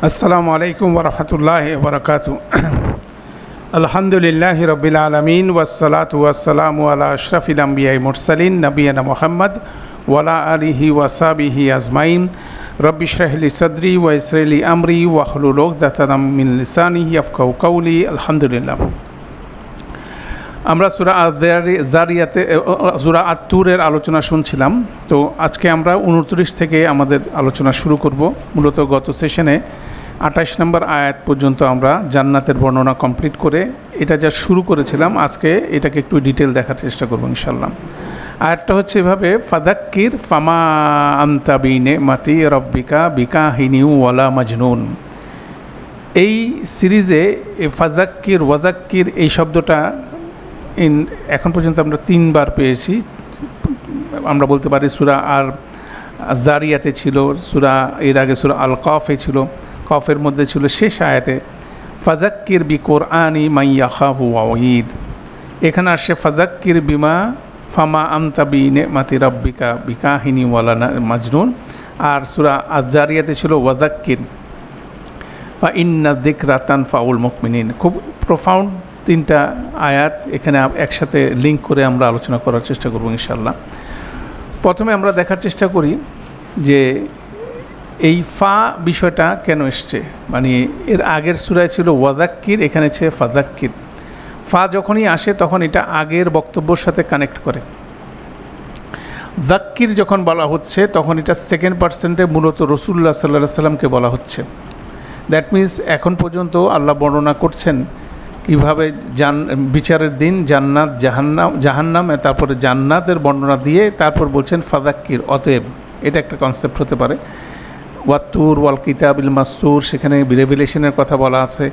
আসসালামু আলাইকুম ওয়া রাহমাতুল্লাহি ওয়া বারাকাতুহু। আলহামদুলিল্লাহি রাব্বিল আলামিন ওয়াসসালাতু ওয়াসসালামু আলা আশরাফিল আমবিয়াই মুরসালিন নবিয়িনা মুহাম্মদ ওয়া আলা আলিহি ওয়া সাহবিহি আজমাইন। রব্বি ইশরাহ লি সাদরি ওয়া ইয়াসসির লি আমরি ওয়াহলুল উকদাতাম মিন লিসানি ইয়াফকাহু কাওলি। আলহামদুলিল্লাহ। আমরা সূরা আয-যারিয়াতে সূরা আত-তুরের আলোচনা শুনছিলাম। তো আজকে আমরা 29 থেকে আমাদের আলোচনা শুরু করব। মূলত গত সেশনে 28 নম্বর আয়াত পর্যন্ত আমরা জান্নাতের বর্ণনা কমপ্লিট করে এটা যা শুরু করেছিলাম, আজকে এটাকে একটু ডিটেল দেখার চেষ্টা করব ইনশাআল্লাহ। আয়াতটা হচ্ছে এভাবে, ফাযাক্কির ফামা আনতা বিনিমাতি রাব্বিকা বিকাহিনিউ ওয়ালা মাজনুন। এই সিরিজে ফাযাক্কির ওয়াযাক্কির এই শব্দটা এখন পর্যন্ত আমরা 3 বার পেয়েছি। আমরা বলতে পারি সূরা আর জারিয়াতে ছিল, সূরা এর আগে সূরা আল কফে ছিল, কফের মধ্যে ছিল শেষ আয়াতে ফাযাক্কির বিকুরআনি মান ইয়াখাফু ওয়াঈদ। এখানে আসে ফাযাক্কির বিমা ফামা আনতা বিনিমাতি রাব্বিকা বিকাহিনি ওয়ালা মাজনুন। আর সূরা আয জারিয়াতে ছিল ওয়াযাক্কির ফা ইন্না যিকরা তানফাউল মুমিনিন। খুব প্রোফাউন্ড 3টা আয়াত এখানে একসাথে লিঙ্ক করে আমরা আলোচনা করার চেষ্টা করব ইনশাআল্লাহ। প্রথমে আমরা দেখার চেষ্টা করি যে এই ফা বিষয়টা কেন এসছে। মানে এর আগের সূরায় ছিল ওয়াযাক্কির, এখানে ছিল ফাযাক্কির। ফা যখনই আসে তখন এটা আগের বক্তব্যের সাথে কানেক্ট করে। যাক্কির যখন বলা হচ্ছে তখন এটা সেকেন্ড পার্সেন্টে মূলত রাসূলুল্লাহ সাল্লাল্লাহু আলাইহি সাল্লামকে বলা হচ্ছে। দ্যাট মিনস এখন পর্যন্ত আল্লাহ বর্ণনা করছেন কীভাবে বিচারের দিন জান্নাত জাহান্নাম তারপরে জান্নাতের বর্ণনা দিয়ে তারপর বলছেন ফাযাক্কির। অতএব এটা একটা কনসেপ্ট হতে পারে। ওয়াত্তুর ওয়াল কিতাবিল মাসতুর, সেখানে রেভিলেশনের কথা বলা আছে।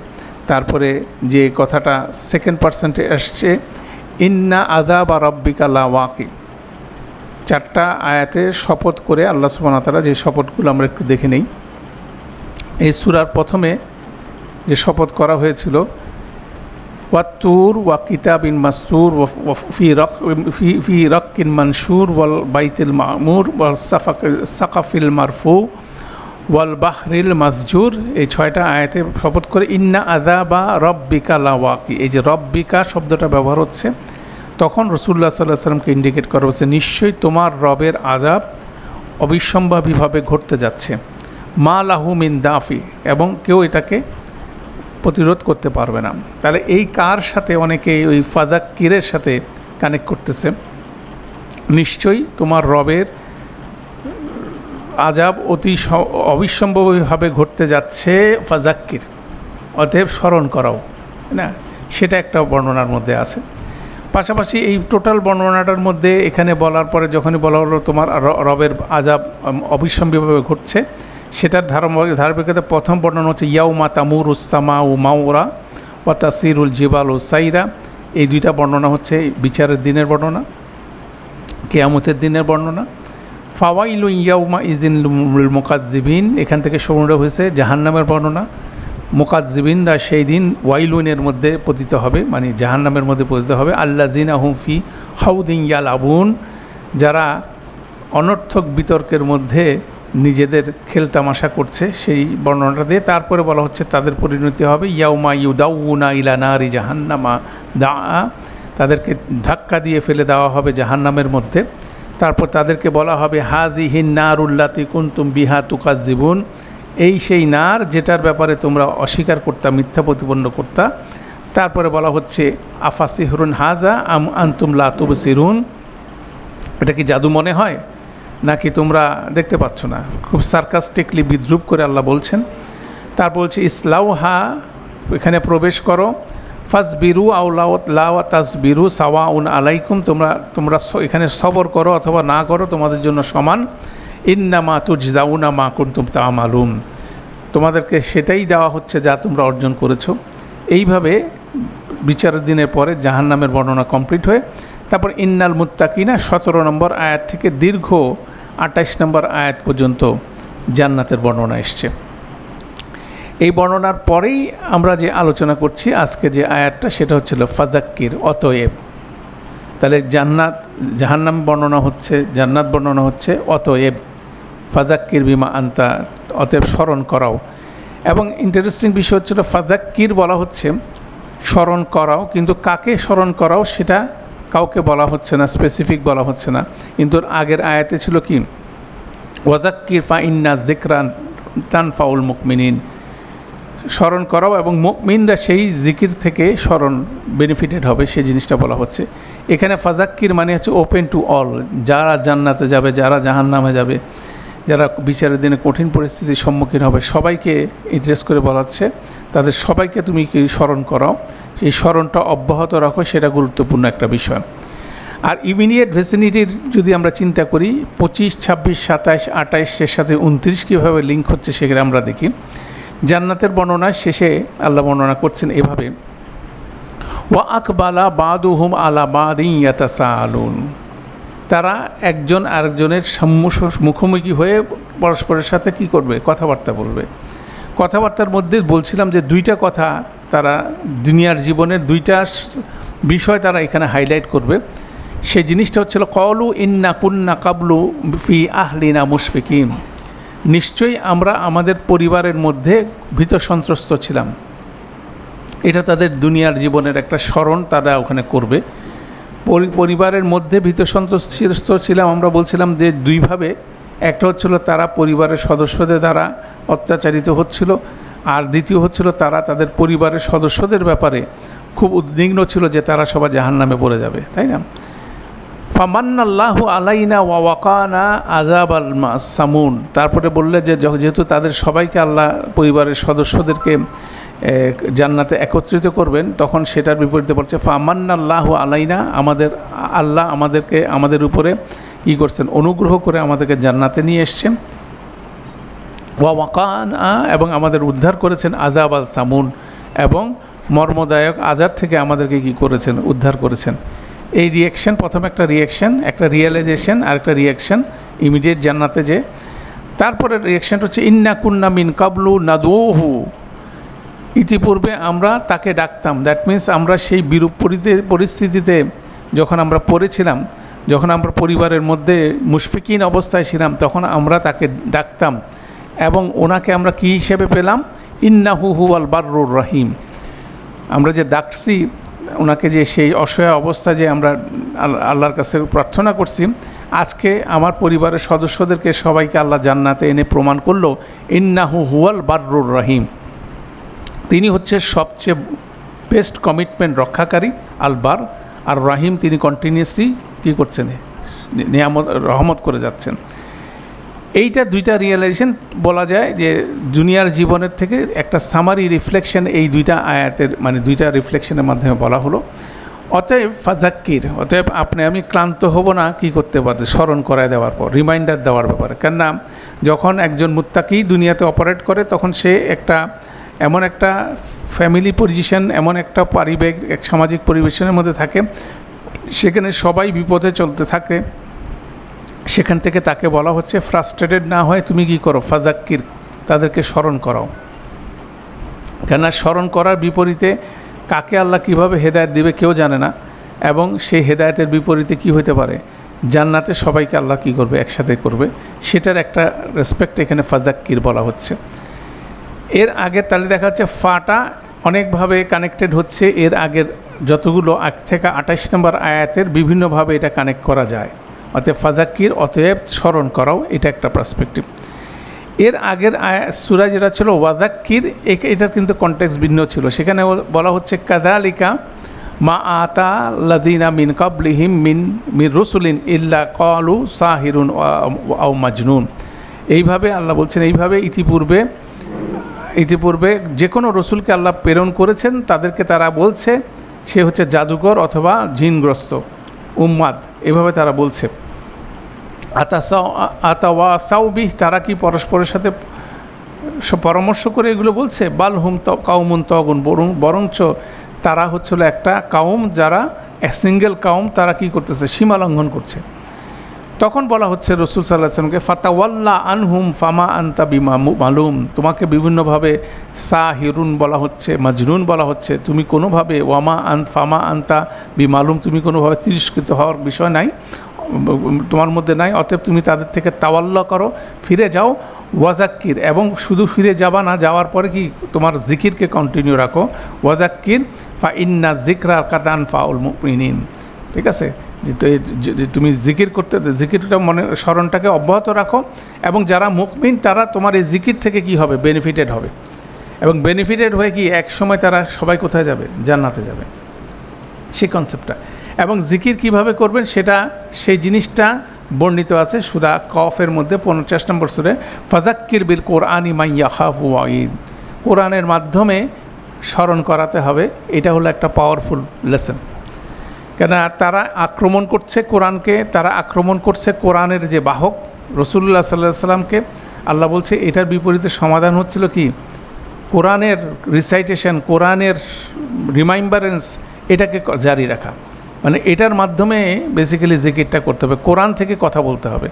তারপরে যে কথাটা সেকেন্ড পার্সেন্টে আসছে, ইন্না আযাবা রাব্বিকা লাওয়াকি। 4টা আয়াতে শপথ করে আল্লাহ সুবহানাহু ওয়া তাআলা যে শপথগুলো আমরা একটু দেখে নেই। এই সূরার প্রথমে যে শপথ করা হয়েছিল, ওয়াত্তুর ওয়া কিতাবিন মাসতুর ফি রাক্কিন মানশুর ওয়াল বাইতিল মামুর ওয়াল সাকাফিল মারফু ওয়াল বাহরিল মাসজুর। এই 6টা আয়াতে শপথ করে ইন্না আযাবা রাব্বিকা লাওয়াকি। এই যে রব্বিকা শব্দটা ব্যবহার হচ্ছে, তখন রাসূলুল্লাহ সাল্লাল্লাহু আলাইহি ওয়াসাল্লামকে ইন্ডিকেট করা হচ্ছে নিশ্চয়ই তোমার রবের আযাব অবিসম্ভাবীভাবে ঘটতে যাচ্ছে। মা লাহু মিন দাফি, এবং কেউ এটাকে প্রতিরোধ করতে পারবে না। তাহলে এই কার সাথে অনেকে ওই ফাযাক্কিরের সাথে কানেক্ট করতেছে। নিশ্চয়ই তোমার রবের আযাব অবিসম্ভাবীভাবে ঘটতে যাচ্ছে, ফাযাক্কির অতএব স্মরণ করাও না, সেটা একটা বর্ণনার মধ্যে আছে। পাশাপাশি এই টোটাল বর্ণনাটার মধ্যে এখানে বলার পরে যখনই বলা হলো তোমার রবের আযাব অবিসম্ভাবীভাবে ঘটছে, সেটার ধারাবাহিকতা প্রথম বর্ণনা হচ্ছে ইয়াউমা তামুরুস সামাউ মাউরা ওয়া তাসিরুল জিবালু সাইরা। এই 2টা বর্ণনা হচ্ছে বিচারের দিনের বর্ণনা, কিয়ামতের দিনের বর্ণনা। ফাওয়াইলু ইয়াউমা ইযিন লিল মুকাজ্জিবিন, এখান থেকে সংগ্রহ হয়েছে জাহান্নামের বর্ণনা। মুকাজ্জিবিনরা সেই দিন ওয়াইলুনের মধ্যে পতিত হবে, মানে জাহান্নামের মধ্যে পতিত হবে। আল্লাযিনা হুম ফি খাউদিন ইয়ালাবুন, যারা অনর্থক বিতর্কের মধ্যে নিজেদের খেলতামাশা করছে, সেই বর্ণনাটা দিয়ে তারপরে বলা হচ্ছে তাদের পরিণতি হবে ইয়াউমা ইউদাউনা ইলা নারি জাহান্নামা দা, তাদেরকে ধাক্কা দিয়ে ফেলে দেওয়া হবে জাহান্নামের মধ্যে। তারপর তাদেরকে বলা হবে হাযিহিন নারুল্লাতি কুনতুম বিহা তুকাজ্জিবুন, এই সেই নার যেটার ব্যাপারে তোমরা অস্বীকার করতা, মিথ্যা প্রতিপন্ন করতা। তারপরে বলা হচ্ছে আফাসিহরুন হাজা আম আনতুম লা তুবসিরুন, এটা কি জাদু মনে হয় নাকি তোমরা দেখতে পাচ্ছ না? খুব সার্কাস্টিকলি বিদ্রুপ করে আল্লাহ বলছেন। তারপর বলছে ইসলাউহা, এখানে প্রবেশ করো। ফাসবিরু আও লা তাসবিরু সাওয়াউন আলাইকুম, তোমরা এখানে সবর করো অথবা না করো, তোমাদের জন্য সমান। ইন্নামা তুজজাউনা মা কুনতুম তা'মালুন, তোমাদেরকে সেটাই দেওয়া হচ্ছে যা তোমরা অর্জন করেছো। এইভাবে বিচারের দিনের পরে জাহান্নামের বর্ণনা কমপ্লিট হয়ে তারপর ইন্নাল মুত্তাকিনা 17 নম্বর আয়াত থেকে দীর্ঘ 28 নম্বর আয়াত পর্যন্ত জান্নাতের বর্ণনা এসছে। এই বর্ণনার পরেই আমরা যে আলোচনা করছি আজকে যে আয়াতটা, সেটা হচ্ছিল ফাযাক্কির, অতএব। তাহলে জাহান্নাম বর্ণনা হচ্ছে, জান্নাত বর্ণনা হচ্ছে, অতএব ফাযাক্কির বিমা আনতা, অতএব স্মরণ করাও। এবং ইন্টারেস্টিং বিষয় হচ্ছিল ফাযাক্কির বলা হচ্ছে স্মরণ করাও, কিন্তু কাকে স্মরণ করাও সেটা কাউকে বলা হচ্ছে না, স্পেসিফিক বলা হচ্ছে না। কিন্তু আগের আয়াতে ছিল কি, ওয়াজাক্কির ফা ইন্না যিকরা তানফাউল মুমিনিন, স্মরণ করাও এবং মুমিনরা সেই জিকির থেকে স্মরণ বেনিফিটেড হবে, সেই জিনিসটা বলা হচ্ছে এখানে। ফাযাক্কির মানে হচ্ছে ওপেন টু অল, যারা জান্নাতে যাবে, যারা জাহান্নামে যাবে, যারা বিচারের দিনে কঠিন পরিস্থিতির সম্মুখীন হবে, সবাইকে এড্রেস করে বলা হচ্ছে তাদের সবাইকে তুমি কি স্মরণ করাও, সেই স্মরণটা অব্যাহত রাখো, সেটা গুরুত্বপূর্ণ একটা বিষয়। আর ইমিডিয়েট ভিসিনিটির যদি আমরা চিন্তা করি 25, 26, 27, 28 সাথে 29 কীভাবে লিঙ্ক হচ্ছে সেখানে আমরা দেখি। জান্নাতের বর্ণনা শেষে আল্লাহ বর্ণনা করছেন এভাবে, ওয়া আকবালা বাদুহুম আলা বাদিন ইয়াতাসাআলুন, তারা একজন আরেকজনের মুখোমুখি হয়ে পরস্পরের সাথে কি করবে, কথাবার্তা বলবে। কথাবার্তার মধ্যে বলছিলাম যে দুইটা কথা তারা দুনিয়ার জীবনের দুইটা বিষয় তারা এখানে হাইলাইট করবে। সেই জিনিসটা হচ্ছিল ক্বালু ইন্না কুন্না কাবলু ফি আহলিনা মুশফিকিন, নিশ্চয়ই আমরা আমাদের পরিবারের মধ্যে ভীত সন্ত্রস্ত ছিলাম। এটা তাদের দুনিয়ার জীবনের একটা স্মরণ তারা ওখানে করবে। পরিবারের মধ্যে ভীত সন্ত্রস্ত ছিলাম আমরা বলছিলাম যে দুইভাবে, একটা হচ্ছিল তারা পরিবারের সদস্যদের দ্বারা অত্যাচারিত হচ্ছিল, আর দ্বিতীয় হচ্ছিল তারা তাদের পরিবারের সদস্যদের ব্যাপারে খুব উদ্বিগ্ন ছিল যে তারা সবাই জাহান্নামে পড়ে যাবে, তাই না? ফামান্নাল্লাহু আলাইনা ওয়া ওয়াকানা আযাবাল সামুন, তারপরে বললে যে যেহেতু তাদের সবাইকে আল্লাহ পরিবারের সদস্যদেরকে জান্নাতে একত্রিত করবেন, তখন সেটার বিপরীতে বলছে ফামান্নাল্লাহু আলাইনা, আল্লাহ আমাদের উপরে কী করছেন, অনুগ্রহ করে আমাদেরকে জান্নাতে নিয়ে এসছেন। ওয়া ওয়াকানা, এবং আমাদের উদ্ধার করেছেন আযাবাল সামুন, এবং মর্মদায়ক আযাব থেকে আমাদেরকে কী করেছেন, উদ্ধার করেছেন। এই রিয়াকশান, প্রথম একটা রিয়াকশান, একটা রিয়েলাইজেশন, আর একটা রিয়াকশান ইমিডিয়েট জান্নাতে যে। তারপরে রিয়াকশানটা হচ্ছে ইন্না কুন্না মিন কাবলু নাদউহু, ইতিপূর্বে আমরা তাকে ডাকতাম। দ্যাট মিন্স আমরা সেই বিরূপ পরিস্থিতিতে যখন আমরা পড়েছিলাম, যখন আমরা পরিবারের মধ্যে মুশফিকিন অবস্থায় ছিলাম, তখন আমরা তাকে ডাকতাম এবং ওনাকে আমরা কী হিসেবে পেলাম, ইন্নাহু হুয়াল বাররুর রহিম। আমরা যে ডাকছি ওনাকে, যে সেই অসহায় অবস্থা যে আমরা আল্লাহর কাছে প্রার্থনা করছি, আজকে আমার পরিবারের সদস্যদেরকে সবাইকে আল্লাহ জান্নাতে এনে প্রমাণ করলো ইন্নাহু হুয়াল বাররুর রহিম, তিনি হচ্ছে সবচেয়ে বেস্ট কমিটমেন্ট রক্ষাকারী আলবার, আর রাহিম তিনি কন্টিনিউয়াসলি কী করছেন, নিয়ামত রহমত করে যাচ্ছেন। এইটা দুইটা রিয়েলাইজেশন বলা যায় যে দুনিয়ার জীবনের থেকে একটা সামারি রিফ্লেকশন এই দুইটা আয়াতের, মানে দুইটা রিফ্লেকশনের মাধ্যমে বলা হলো। অতএব ফাযাক্কির, অতএব আমি ক্লান্ত হব না কী করতে পারবে, স্মরণ করায় দেওয়ার পর, রিমাইন্ডার দেওয়ার ব্যাপারে। কেননা যখন একজন মুত্তাকি দুনিয়াতে অপারেট করে, তখন সে এমন একটা ফ্যামিলি পজিশন, এমন একটা পারিবারিক সামাজিক পরিবেশনের মধ্যে থাকে, সেখানে সবাই বিপদে চলতে থাকে। সেখান থেকে তাকে বলা হচ্ছে ফ্রাস্ট্রেটেড না হয়ে তুমি কি করো, ফাযাক্কির, তাদেরকে স্মরণ করাও। কেননা স্মরণ করার বিপরীতে কাকে আল্লাহ কিভাবে হেদায়েত দিবে কেউ জানে না, এবং সেই হেদায়েতের বিপরীতে কি হতে পারে, জান্নাতে সবাইকে আল্লাহ কি করবে, একসাথে করবে। সেটার একটা রেসপেক্ট এখানে ফাযাক্কির বলা হচ্ছে। এর আগের তাহলে দেখা যাচ্ছে ফাটা অনেকভাবে কানেক্টেড হচ্ছে, এর আগের যতগুলো 1 থেকে 28 নম্বর আয়াতের বিভিন্নভাবে এটা কানেক্ট করা যায়। অতএব ফাযাক্কির, অতএব স্মরণ করাও, এটা একটা পার্সপেক্টিভ। এর আগের সূরা যেটা ছিল ওয়াযাক্কির, এটার কিন্তু কনটেক্সট ভিন্ন ছিল। সেখানে বলা হচ্ছে কাযালিকা মা আতা লাযিনা মিন কাবলিহিম মিন রুসুলিন ইল্লা ক্বালু সাহিরুন আও মাজনুন। এইভাবে আল্লাহ বলছেন, এইভাবে ইতিপূর্বে যে কোনো রসুলকে আল্লাহ প্রেরণ করেছেন, তাদেরকে তারা বলছে সে হচ্ছে জাদুকর অথবা জিনগ্রস্ত, উম্মাদ, এভাবে তারা বলছে। আতাওয়াসাউবিহ, তারা কি পরস্পরের সাথে পরামর্শ করে এগুলো বলছে? বাল হুম কাউমুন তগুন, বরঞ্চ তারা হচ্ছিল একটা কাউম, যারা সিঙ্গেল কাউম, তারা কি করতেছে, সীমা লঙ্ঘন করছে। তখন বলা হচ্ছে রসুল সাল্লাল্লাহু আলাইহি ওয়াসাল্লামকে ফাতাওয়াল্লা আনহুম ফামা আনতা বিমালুম, তোমাকে বিভিন্নভাবে সাহিরুন বলা হচ্ছে, মাজনুন বলা হচ্ছে, তুমি কোনোভাবে ফামা আনতা বিমালুম, তুমি কোনোভাবে তিরস্কৃত হওয়ার বিষয় নাই, তোমার মধ্যে নাই। অতএব তুমি তাদের থেকে তাওয়াল্লা করো, ফিরে যাও। ওয়াজাক্কির, এবং শুধু ফিরে যাবা না, যাওয়ার পরে কি তোমার জিকিরকে কন্টিনিউ রাখো। ওয়াজাক্কির ফা ইন্না জিকরা কাতান ফাউল মুমিনিন। ঠিক আছে, যে তুমি জিকির করতে, জিকিরটা মনে স্মরণটাকে অব্যাহত রাখো, এবং যারা মুমিন তারা তোমার এই জিকির থেকে কি হবে, বেনিফিটেড হবে, এবং বেনিফিটেড হয়ে কি এক সময় তারা সবাই কোথায় যাবে, জান্নাতে যাবে, সেই কনসেপ্টটা। এবং জিকির কিভাবে করবেন সেটা, সেই জিনিসটা বর্ণিত আছে সূরা কফের মধ্যে 50 নম্বর সূরা, ফাযাক্কির বিল কোরআনি মান ইয়াখাফু ওয়াঈদ। কোরআনের মাধ্যমে স্মরণ করাতে হবে, এটা হলো একটা পাওয়ারফুল লেসন। কেন তারা আক্রমণ করছে কোরআনকে, তারা আক্রমণ করছে কোরআনের যে বাহক রাসূলুল্লাহ সাল্লাল্লাহু আলাইহি সাল্লামকে। আল্লাহ বলছে এটার বিপরীতে সমাধান হচ্ছিল কি, কোরআনের রিসাইটেশন, কোরআনের রিমাইম্বারেন্স, এটাকে জারি রাখা। মানে এটার মাধ্যমে বেসিক্যালি জিকিরটা করতে হবে, কোরআন থেকে কথা বলতে হবে,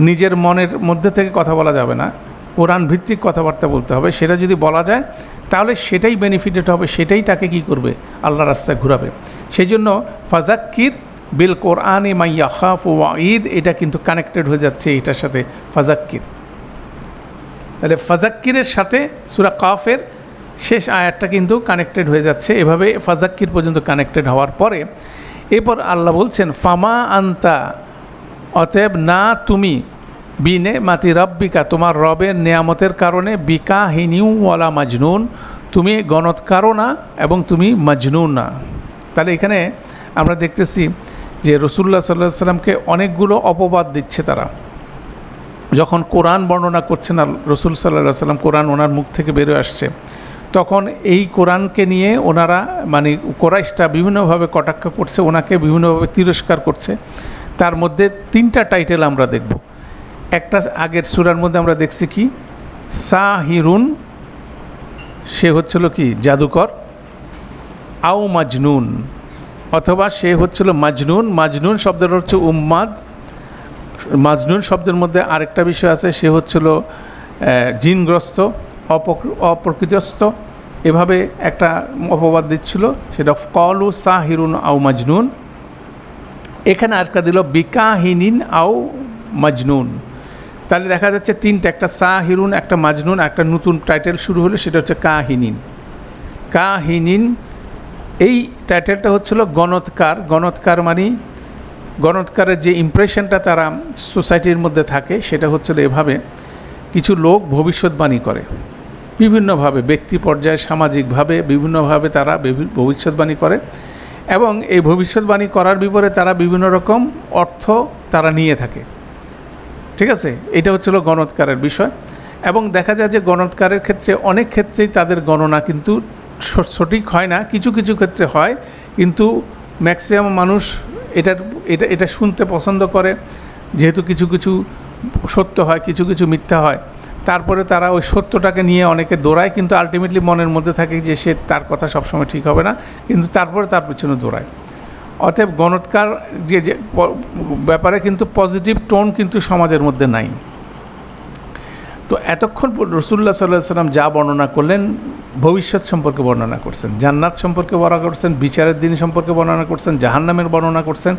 নিজের মনের মধ্যে থেকে কথা বলা যাবে না, কোরআন ভিত্তিক কথাবার্তা বলতে হবে। সেটা যদি বলা যায় তাহলে সেটাই বেনিফিটেড হবে, সেটাই তাকে কি করবে, আল্লাহর রাস্তায় ঘুরাবে। সেই জন্য ফাযাক্কির বিল কোরআনি মান ইয়াখাফু ওয়াঈদ, এটা কিন্তু কানেক্টেড হয়ে যাচ্ছে এটার সাথে, ফাযাক্কির। তাহলে ফাযাক্কিরের সাথে সূরা কাফের শেষ আয়াতটা কিন্তু কানেক্টেড হয়ে যাচ্ছে। এভাবে ফাযাক্কির পর্যন্ত কানেক্টেড হওয়ার পরে এরপর আল্লাহ বলছেন ফামা আন্তা, অতএব না তুমি, বিনে মাতি রব্বিকা, তোমার রবের নেয়ামতের কারণে, বিকা হিনিউ ওয়ালা মাজনুন, তুমি গণৎকারও না এবং তুমি মাজনুন না। তাহলে এখানে আমরা দেখতেছি যে রাসূলুল্লাহ সাল্লাল্লাহু আলাইহি সাল্লামকে অনেকগুলো অপবাদ দিচ্ছে তারা, যখন কোরআন বর্ণনা করছেন রাসূল সাল্লাল্লাহু আলাইহি সাল্লাম, কোরআন ওনার মুখ থেকে বেরোয় আসছে, তখন এই কোরআনকে নিয়ে ওনারা মানে কোরাইশটা বিভিন্নভাবে কটাক্ষ করছে, ওনাকে বিভিন্নভাবে তিরস্কার করছে। তার মধ্যে 3টা টাইটেল আমরা দেখব। একটা আগের সূরার মধ্যে আমরা দেখছি কি, সাহিরুন, সে হচ্ছিল কি জাদুকর, আও মাজনুন, অথবা সে হচ্ছিল মাজনুন। মাজনুন শব্দের হচ্ছে উম্মাদ। মাজনুন শব্দের মধ্যে আরেকটা বিষয় আছে, সে হচ্ছিল জিনগ্রস্ত, অপ্রকৃতস্থ, এভাবে একটা অপবাদ দিচ্ছিল, সেটা কলু সাহিরুন আও মাজনুন। এখানে আরেকটা দিল বিকাহিনিন আও মাজনুন। তাহলে দেখা যাচ্ছে 3টা, একটা সাহিরুন, একটা মাজনুন, একটা নতুন টাইটেল শুরু হলো, সেটা হচ্ছে কাহিনিন। কাহিনিন, এই টাইটেলটা হচ্ছিল গণৎকার। গণৎকার মানে গণৎকারের যে ইমপ্রেশনটা তারা সোসাইটির মধ্যে থাকে সেটা হচ্ছিল এভাবে, কিছু লোক ভবিষ্যৎবাণী করে বিভিন্নভাবে, ব্যক্তি পর্যায়ে, সামাজিকভাবে বিভিন্নভাবে তারা ভবিষ্যৎবাণী করে, এবং এই ভবিষ্যৎবাণী করার বিপরীতে তারা বিভিন্ন রকম অর্থ তারা নিয়ে থাকে। ঠিক আছে, এটা হচ্ছিল গণৎকারের বিষয়। এবং দেখা যায় যে গণৎকারের ক্ষেত্রে অনেক ক্ষেত্রেই তাদের গণনা কিন্তু সঠিক হয় না, কিছু কিছু ক্ষেত্রে হয়, কিন্তু ম্যাক্সিমাম মানুষ এটা শুনতে পছন্দ করে, যেহেতু কিছু কিছু সত্য হয়, কিছু কিছু মিথ্যা হয়। তারপরে তারা ওই সত্যটাকে নিয়ে অনেকে দৌড়ায়, কিন্তু আলটিমেটলি মনের মধ্যে থাকে যে সে তার কথা সবসময় ঠিক হবে না, কিন্তু তারপরে তার পিছনে দৌড়ায়। অতএব গণৎকার যে ব্যাপারে কিন্তু পজিটিভ টোন কিন্তু সমাজের মধ্যে নাই। তো এতক্ষণ রাসূলুল্লাহ সাল্লাল্লাহু আলাইহি সাল্লাম যা বর্ণনা করলেন, ভবিষ্যৎ সম্পর্কে বর্ণনা করছেন, জান্নাত সম্পর্কে বর্ণনা করছেন, বিচারের দিন সম্পর্কে বর্ণনা করছেন, জাহান্নামের বর্ণনা করছেন,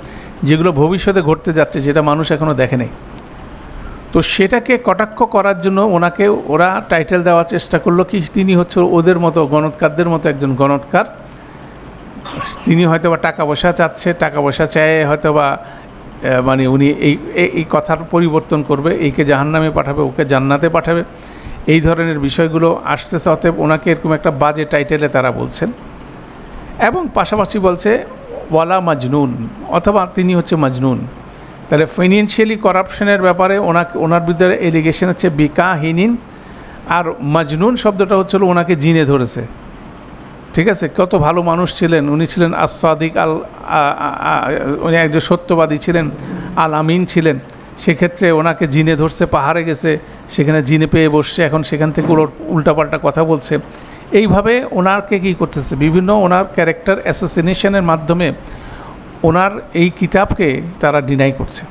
যেগুলো ভবিষ্যতে ঘটতে যাচ্ছে, যেটা মানুষ এখনও দেখে নেই। তো সেটাকে কটাক্ষ করার জন্য ওরা টাইটেল দেওয়ার চেষ্টা করলো কি, তিনি হচ্ছে ওদের মতো গণৎকারদের মতো একজন গণৎকার, তিনি হয়তো বা টাকা পয়সা চাচ্ছে, টাকা পয়সা চায় হয়তো বা মানে উনি এই কথার পরিবর্তন করবে, এইকে জাহান্নামে পাঠাবে, ওকে জান্নাতে পাঠাবে, এই ধরনের বিষয়গুলো আসতেছে। অতএব ওনাকে এরকম একটা বাজে টাইটেলে তারা বলছেন, এবং পাশাপাশি বলছে ওয়ালা মাজনুন, অথবা তিনি হচ্ছে মাজনুন। তাহলে ফাইন্যান্সিয়ালি করাপশনের ব্যাপারে ওনার বিরুদ্ধে এলিগেশন হচ্ছে বিকাহিনিন, আর মাজনুন শব্দটা হচ্ছিল ওনাকে জিনে ধরেছে। ঠিক আছে, কত ভালো মানুষ ছিলেন উনি, ছিলেন আস-সাদিক উনি একজন সত্যবাদী ছিলেন, আল আমিন ছিলেন, সেক্ষেত্রে ওনাকে জিনে ধরছে, পাহাড়ে গেছে, সেখানে জিনে পেয়ে বসছে, এখন সেখান থেকে উল্টাপাল্টা কথা বলছে। এইভাবে ওনাকে কী করতেছে, বিভিন্ন ওনার ক্যারেক্টার অ্যাসোসিনেশনের মাধ্যমে ওনার এই কিতাবকে তারা ডিনাই করছে।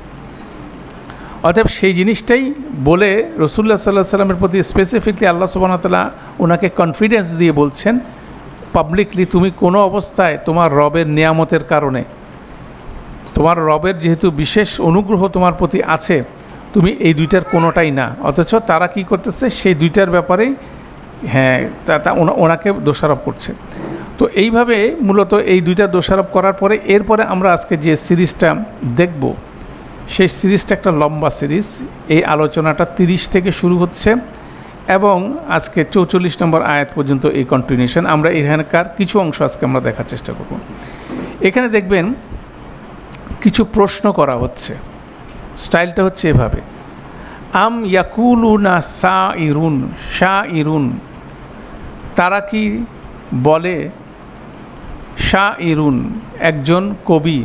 অতএব সেই জিনিসটাই বলে রাসূলুল্লাহ সাল্লাল্লাহু আলাইহি সাল্লামের প্রতি স্পেসিফিকলি আল্লাহ সুবহানাহু ওয়া তাআলা ওনাকে কনফিডেন্স দিয়ে বলছেন পাবলিকলি, তুমি কোনো অবস্থায় তোমার রবের নিয়ামতের কারণে, তোমার রবের যেহেতু বিশেষ অনুগ্রহ তোমার প্রতি আছে, তুমি এই দুইটার কোনোটাই না, অথচ তারা কি করতেছে সেই দুইটার ব্যাপারেই হ্যাঁ ওনাকে দোষারোপ করছে। তো এইভাবে মূলত এই দুইটা দোষারোপ করার পরে এরপরে আমরা আজকে যে সিরিজটা দেখব সেই সিরিজটা একটা লম্বা সিরিজ। এই আলোচনাটা 30 থেকে শুরু হচ্ছে এবং আজকে 44 নম্বর আয়াত পর্যন্ত এই কন্টিনিউশন। আমরা এখানকার কিছু অংশ আজকে আমরা দেখার চেষ্টা করব। এখানে দেখবেন কিছু প্রশ্ন করা হচ্ছে, স্টাইলটা হচ্ছে এভাবে, আম ইয়াকুলুনা সাইরুন শাইরুন, তারা কি বলে শাইরুন একজন কবি,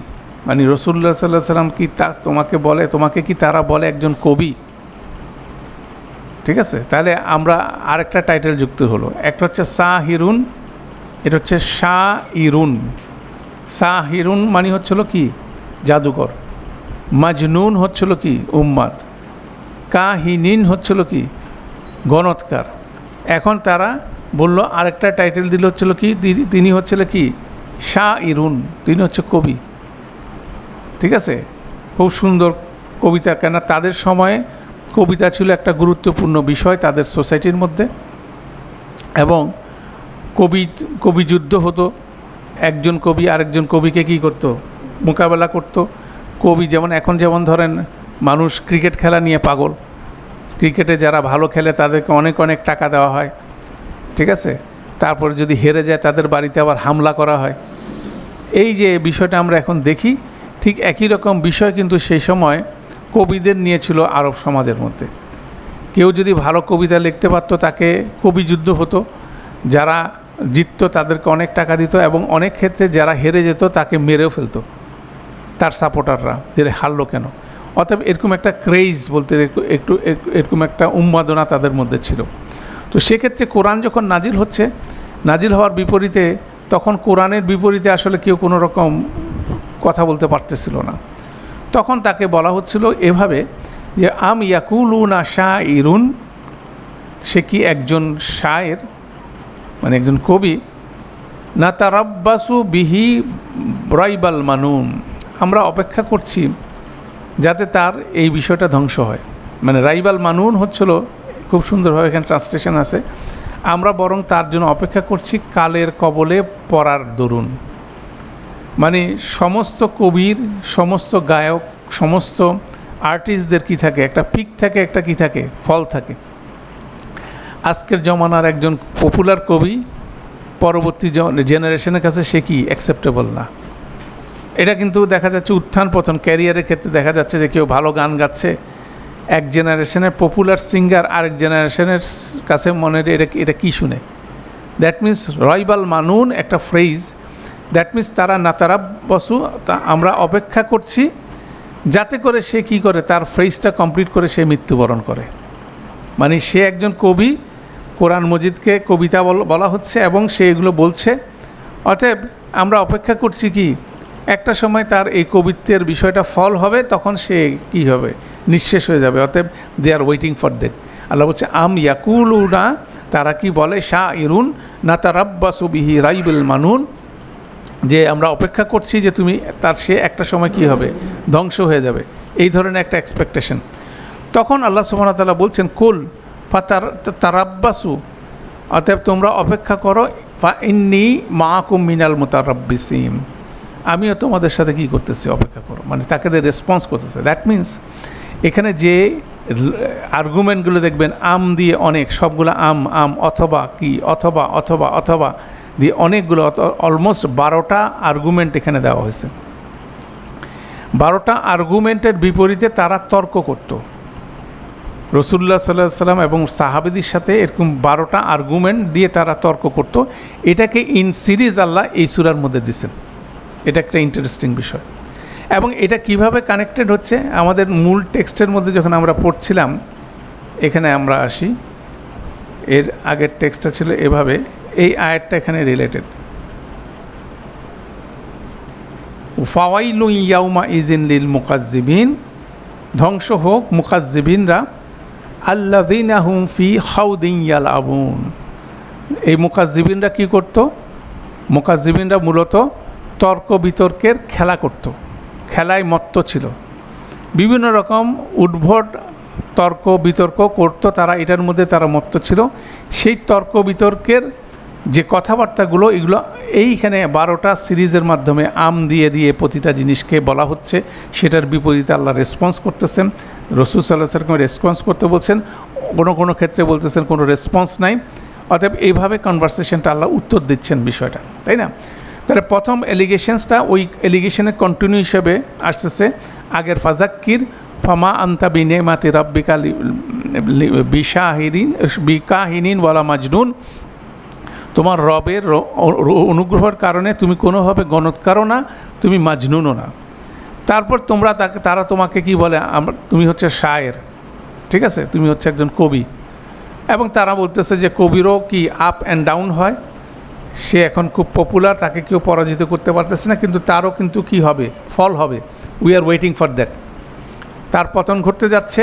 মানে রাসূলুল্লাহ সাল্লাল্লাহু আলাইহি সাল্লাম কি তোমাকে কি তারা বলে একজন কবি? ঠিক আছে, তাহলে আমরা আরেকটা টাইটেল যুক্ত হলো, একটা হচ্ছে সাহিরুন, এটা হচ্ছে শাইরুন। সাহিরুন মানে হচ্ছিল কি জাদুকর, মাজনুন হচ্ছিল কি উম্মাদ, কাহিনীন হচ্ছিল কি গণৎকার। এখন তারা বলল আরেকটা টাইটেল দিল হচ্ছিল কি তিনি হচ্ছিল কি শাইরুন, তিনি হচ্ছে কবি। ঠিক আছে, খুব সুন্দর কবিতা, কেন তাদের সময়ে কবিতা ছিল একটা গুরুত্বপূর্ণ বিষয় তাদের সোসাইটির মধ্যে, এবং কবি যুদ্ধ হতো, একজন কবি আরেকজন কবিকে কী করতো মোকাবেলা করতো। কবি এখন যেমন ধরেন মানুষ ক্রিকেট খেলা নিয়ে পাগল, ক্রিকেটে যারা ভালো খেলে তাদেরকে অনেক অনেক টাকা দেওয়া হয়, ঠিক আছে, তারপরে যদি হেরে যায় তাদের বাড়িতে আবার হামলা করা হয়। এই যে বিষয়টা আমরা এখন দেখি, ঠিক একই রকম বিষয় কিন্তু সেই সময় কবিদের নিয়েছিল আরব সমাজের মধ্যে। কেউ যদি ভালো কবিতা লিখতে পারত তাকে কবি যুদ্ধ হতো, যারা জিতত তাদেরকে অনেক টাকা দিত, এবং অনেক ক্ষেত্রে যারা হেরে যেত তাকে মেরেও ফেলতো তার সাপোর্টাররা, যে হারলো কেন। অতএব এরকম একটা ক্রেজ বলতে একটু এরকম একটা উন্মাদনা তাদের মধ্যে ছিল। তো সেক্ষেত্রে কোরআন যখন নাজিল হওয়ার বিপরীতে, তখন কোরআনের বিপরীতে আসলে কেউ কোনো রকম কথা বলতে পারতেছিল না। তখন তাকে বলা হচ্ছিল এভাবে যে আম ইয়াকুলুনা শাইরুন, সে কি একজন শায়ের মানে একজন কবি, নাতারাব্বাসু বিহি রাইবাল মানুন, আমরা অপেক্ষা করছি যাতে তার এই বিষয়টা ধ্বংস হয়। মানে রাইবাল মানুন হচ্ছিল, খুব সুন্দরভাবে এখানে ট্রান্সলেশন আছে, আমরা বরং তার জন্য অপেক্ষা করছি কালের কবলে পড়ার দরুন। মানে সমস্ত কবির, সমস্ত গায়ক, সমস্ত আর্টিস্টদের কি থাকে, একটা পিক থাকে, একটা কি থাকে, ফল থাকে। আজকের জমানার একজন পপুলার কবি পরবর্তী জেনারেশনের কাছে সে কি অ্যাকসেপ্টেবল না। এটা কিন্তু দেখা যাচ্ছে উত্থান পতন ক্যারিয়ারের ক্ষেত্রে দেখা যাচ্ছে যে কেউ ভালো গান গাচ্ছে, এক জেনারেশনের পপুলার সিঙ্গার আরেক জেনারেশনের কাছে মনে এটা কি শুনে। দ্যাট মিন্স রাইবাল মানুন একটা ফ্রেজ, দ্যাট মিন্স তারা নাতারাব্বাসু, আমরা অপেক্ষা করছি যাতে করে সে কি করে তার ফ্রেজটা কমপ্লিট করে সে মৃত্যুবরণ করে। মানে সে একজন কবি, কোরআন মজিদকে কবিতা বলা হচ্ছে এবং সে এগুলো বলছে। অতএব আমরা অপেক্ষা করছি কি একটা সময় তার এই কবিত্বের বিষয়টা ফল হবে, তখন সে কি হবে, নিঃশেষ হয়ে যাবে। অতএব দে আর ওয়েটিং ফর দ্যাট। আল্লাহ বলছে আম ইয়াকুলুনা, তারা কি বলে শাইরুন নাতারাব্বাসু বিহি রাইবাল মানুন, যে আমরা অপেক্ষা করছি যে তুমি তার সে একটা সময় কি হবে, ধ্বংস হয়ে যাবে, এই ধরনের একটা এক্সপেকটেশন। তখন আল্লাহ সুবহানাহু ওয়া তাআলা বলছেন কুল ফাতারাব্বাসু, অতএব তোমরা অপেক্ষা করো, ফা ইন্নী মাআকুম মিনাল মুতারাব্বিসিন, আমিও তোমাদের সাথে কি করতেছি, অপেক্ষা করো। মানে তাকে রেসপন্স করতেছে। দ্যাট মিন্স এখানে যে আর্গুমেন্টগুলো দেখবেন আম দিয়ে অনেক, সবগুলো আম আম অথবা কি অথবা অথবা অথবা দিয়ে অনেকগুলো, অলমোস্ট 12টা আর্গুমেন্ট এখানে দেওয়া হয়েছে। 12টা আর্গুমেন্টের বিপরীতে তারা তর্ক করত। রাসূলুল্লাহ সাল্লাল্লাহু আলাইহি ওয়াসাল্লাম এবং সাহাবীদের সাথে এরকম 12টা আর্গুমেন্ট দিয়ে তারা তর্ক করত। এটাকে ইন সিরিজ আল্লাহ এই সূরার মধ্যে দিয়েছেন। এটা একটা ইন্টারেস্টিং বিষয়। এবং এটা কিভাবে কানেক্টেড হচ্ছে আমাদের মূল টেক্সটের মধ্যে যখন আমরা পড়ছিলাম, এখানে আমরা আসি, এর আগের টেক্সটটা ছিল এভাবে, এই আয়াতটা এখানে রিলেটেড, ফাওয়াইলু ইয়াউমা ইজিন লিল মুকাজ্জিবিন, ধ্বংস হোক মুকাজ্জিবিনরা, আল্লাযীনা হুম ফি খাউদিন ইয়ালআবুন। এই মুকাজ্জিবিনরা কি করত? মুকাজ্জিবিনরা মূলত তর্ক বিতর্কের খেলা করত, খেলায় মত্ত ছিল, বিভিন্ন রকম উদ্ভট তর্ক বিতর্ক করতো, তারা এটার মধ্যে তারা মত্ত ছিল। সেই তর্ক বিতর্কের যে কথাবার্তাগুলো, এগুলো এইখানে 12টা সিরিজের মাধ্যমে আম দিয়ে দিয়ে প্রতিটা জিনিসকে বলা হচ্ছে, সেটার বিপরীতে আল্লাহ রেসপন্স করতেছেন, রাসূল সাল্লাল্লাহু আলাইহি ওয়াসাল্লাম রেসপন্স করতে বলছেন, কোনো কোনো ক্ষেত্রে বলতেছেন কোনো রেসপন্স নাই। অতএব এইভাবে কনভারসেশনটা আল্লাহ উত্তর দিচ্ছেন বিষয়টা, তাই না? তাহলে প্রথম এলিগেশনসটা ওই এলিগেশনের কন্টিনিউ হিসেবে আসতেছে। আগের ফাজাক্কির ফামা আনতা বিনেমাতি রাব্বিকা বিকাহিনিন ওয়ালা মাজনুন, তোমার রবের অনুগ্রহের কারণে তুমি কোনোভাবে গণৎকারও না, তুমি মাজনুনও না। তারপর তারা তোমাকে কি বলে, তুমি হচ্ছে শায়ের, ঠিক আছে, তুমি হচ্ছে একজন কবি। এবং তারা বলতেছে যে কবিরও কি আপ অ্যান্ড ডাউন হয়, সে এখন খুব পপুলার, তাকে কেউ পরাজিত করতে পারতেছে না, কিন্তু তারও কিন্তু কি হবে, ফল হবে। We are waiting for that. তার পতন ঘটতে যাচ্ছে,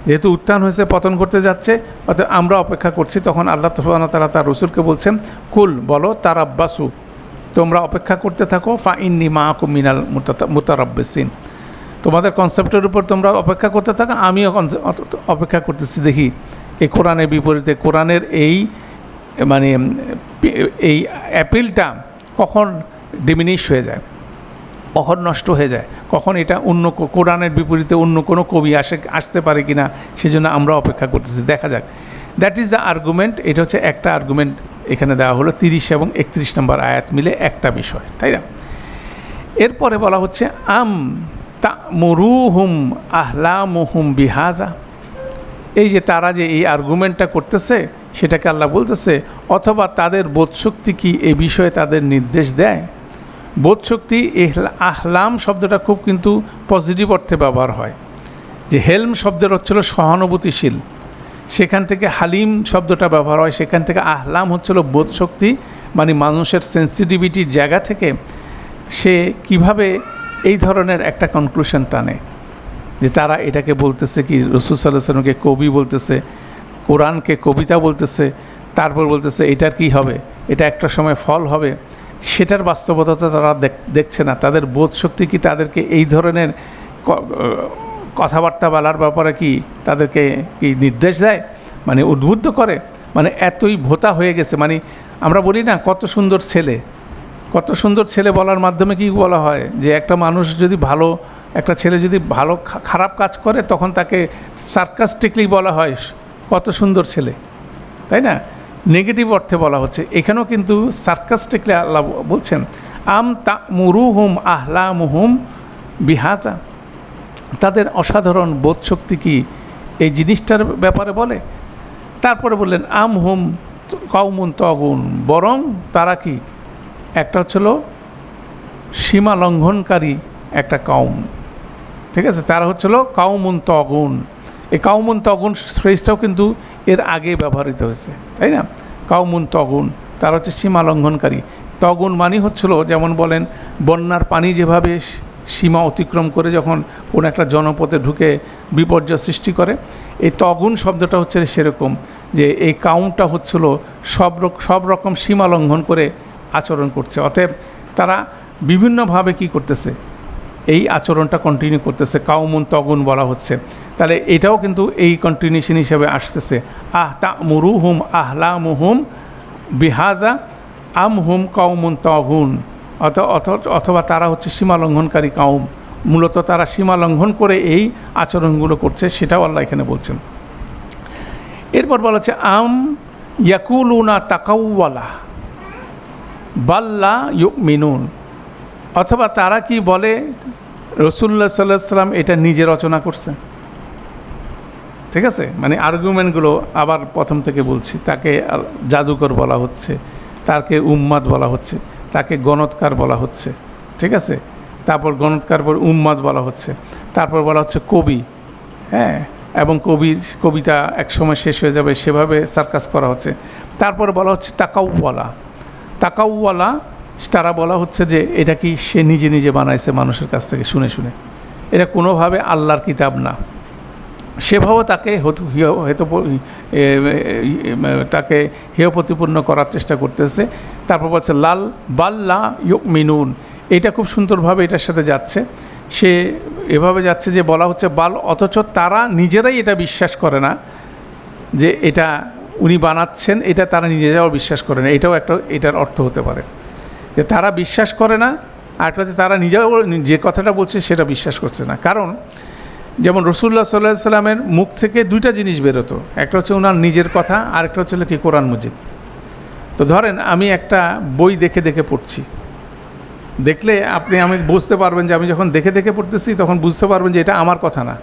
যেহেতু উত্থান হয়েছে, পতন ঘটতে যাচ্ছে, অর্থাৎ আমরা অপেক্ষা করছি। তখন আল্লাহ সুবহানাহু ওয়া তাআলা তার রাসূলকে বলছেন, কুল বলো তারাব্বাসু, তোমরা অপেক্ষা করতে থাকো, ফা ইন্নী মাআকুম মিনাল মুতারাব্বিসিন, তোমাদের কনসেপ্টের উপর তোমরা অপেক্ষা করতে থাকো, আমিও অপেক্ষা করতেছি। দেখি এই কোরআনের বিপরীতে কোরআনের এই মানে এই অ্যাপিলটা কখন ডিমিনিশ হয়ে যায়, কখন নষ্ট হয়ে যায়, কখন এটা অন্য কোরআনের বিপরীতে অন্য কোনো কবি আসতে পারে কি না, সেজন্য আমরা অপেক্ষা করতেছি, দেখা যাক। That is the argument. এটা হচ্ছে একটা আর্গুমেন্ট এখানে দেওয়া হলো, 30 এবং 31 নম্বর আয়াত মিলে একটা বিষয়, তাই না? এরপরে বলা হচ্ছে আম তা'মুরুহুম আহলামুহুম বিহাজা, এই যে তারা যে এই আর্গুমেন্টটা করতেছে, সেটাকে আল্লাহ বলতেছে অথবা তাদের বোধশক্তি কি এই বিষয়ে তাদের নির্দেশ দেয়। বোধশক্তি, আহলাম শব্দটা খুব কিন্তু পজিটিভ অর্থে ব্যবহার হয়। যে হেলম শব্দের হচ্ছিল সহানুভূতিশীল, সেখান থেকে হালিম শব্দটা ব্যবহার হয়, সেখান থেকে আহলাম হচ্ছিল বোধশক্তি, মানে মানুষের সেন্সিটিভিটির জায়গা থেকে সে কিভাবে এই ধরনের একটা কনক্লুশন টানে যে তারা এটাকে বলতেছে কি, রাসূল সাল্লাল্লাহু আলাইহি ওয়াসাল্লামকে কবি বলতেছে, কোরআনকে কবিতা বলতেছে, তারপর বলতেছে এটার কি হবে, এটা একটা সময় ফল হবে। সেটার বাস্তবতা তারা দেখছে না। তাদের বোধশক্তি কি তাদেরকে এই ধরনের কথাবার্তা বলার ব্যাপারে কি তাদেরকে কি নির্দেশ দেয়, মানে উদ্বুদ্ধ করে, মানে এতই ভোতা হয়ে গেছে। মানে আমরা বলি না কত সুন্দর ছেলে, কত সুন্দর ছেলে বলার মাধ্যমে কি বলা হয় যে একটা মানুষ যদি ভালো, একটা ছেলে যদি ভালো খারাপ কাজ করে তখন তাকে সার্কাস্টিকলি বলা হয় কত সুন্দর ছেলে, তাই না? নেগেটিভ অর্থে বলা হচ্ছে। এখানেও কিন্তু সার্কাস্টিকলি আল্লাহ বলছেন আম তা'মুরুহুম আহলামুহুম বিহাজা, তাদের অসাধারণ বোধশক্তি কি এই জিনিসটার ব্যাপারে বলে। তারপরে বললেন আম হুম কওমুন তাগুন, বরং তারা কি একটা হচ্ছিল সীমা লঙ্ঘনকারী একটা কওম, ঠিক আছে, তারা হচ্ছিল কওমুন তাগুন। এই কওমুন তাগুন ফ্রেজটাও কিন্তু এর আগে ব্যবহৃত হয়েছে, তাই না? কওমুন তাগুন, তারা হচ্ছে সীমা লঙ্ঘনকারী। তাগুন মানে হচ্ছিল যেমন বলেন বন্যার পানি যেভাবে সীমা অতিক্রম করে যখন কোনো একটা জনপদে ঢুকে বিপর্যয় সৃষ্টি করে, এই তাগুন শব্দটা হচ্ছে সেরকম, যে এই কাউমটা হচ্ছিল সব রকম সীমা লঙ্ঘন করে আচরণ করছে। অতএব তারা বিভিন্নভাবে কি করতেছে, এই আচরণটা কন্টিনিউ করতেছে, কাউমুন তাগুন বলা হচ্ছে। তাহলে এটাও কিন্তু এই কন্টিনিউশন হিসেবে আসতেছে। তা'মুরুহুম আহলামুহুম বিহাজা আম হুম কওমুন তাগুন, অথবা তারা হচ্ছে সীমা লঙ্ঘনকারী কাউম, মূলত তারা সীমা লঙ্ঘন করে এই আচরণগুলো করছে, সেটাও আল্লাহ এখানে বলছেন। এরপর বলা হচ্ছে আম ইয়াকুলুনা তাকাওয়ালা বাল্লা ইউমিনুন, অথবা তারা কি বলে রাসূলুল্লাহ সাল্লাল্লাহু আলাইহি ওয়াসাল্লাম এটা নিজে রচনা করছে। ঠিক আছে, মানে আর্গুমেন্টগুলো আবার প্রথম থেকে বলছি। তাকে জাদুকর বলা হচ্ছে, তাকে উম্মাদ বলা হচ্ছে, তাকে গণৎকার বলা হচ্ছে, ঠিক আছে, তারপর গণৎকার পর উম্মাদ বলা হচ্ছে, তারপর বলা হচ্ছে কবি, হ্যাঁ, এবং কবিতা একসময় শেষ হয়ে যাবে সেভাবে সার্কাস করা হচ্ছে। তারপর বলা হচ্ছে তাকাউওয়ালা, তারা বলা হচ্ছে যে এটা কি সে নিজে নিজে বানাইছে মানুষের কাছ থেকে শুনে শুনে, এটা কোনোভাবে আল্লাহর কিতাব না, সেভাবেও তাকে তাকে হেয় প্রতিপন্ন করার চেষ্টা করতেছে। তারপর বলছে লাল বাল্লা ইউমিনুন, এটা খুব সুন্দরভাবে এটার সাথে যাচ্ছে সে এভাবে যাচ্ছে যে বলা হচ্ছে বাল, অথচ তারা নিজেরাই এটা বিশ্বাস করে না যে এটা উনি বানাচ্ছেন, এটা তারা নিজেরাও বিশ্বাস করে না। এটাও একটা এটার অর্থ হতে পারে যে তারা বিশ্বাস করে না, আর একটা হচ্ছে তারা নিজেরাও যে কথাটা বলছে সেটা বিশ্বাস করছে না। কারণ যেমন রাসূলুল্লাহ সাল্লাল্লাহু আলাইহি সাল্লামের মুখ থেকে দুইটা জিনিস বেরোতো, একটা হচ্ছে ওনার নিজের কথা, আর একটা হচ্ছে কি কোরআন মজিদ। তো ধরেন আমি একটা বই দেখে দেখে পড়ছি, দেখলে আমি বুঝতে পারবেন যে আমি যখন দেখে দেখে পড়তেছি তখন বুঝতে পারবেন যে এটা আমার কথা না,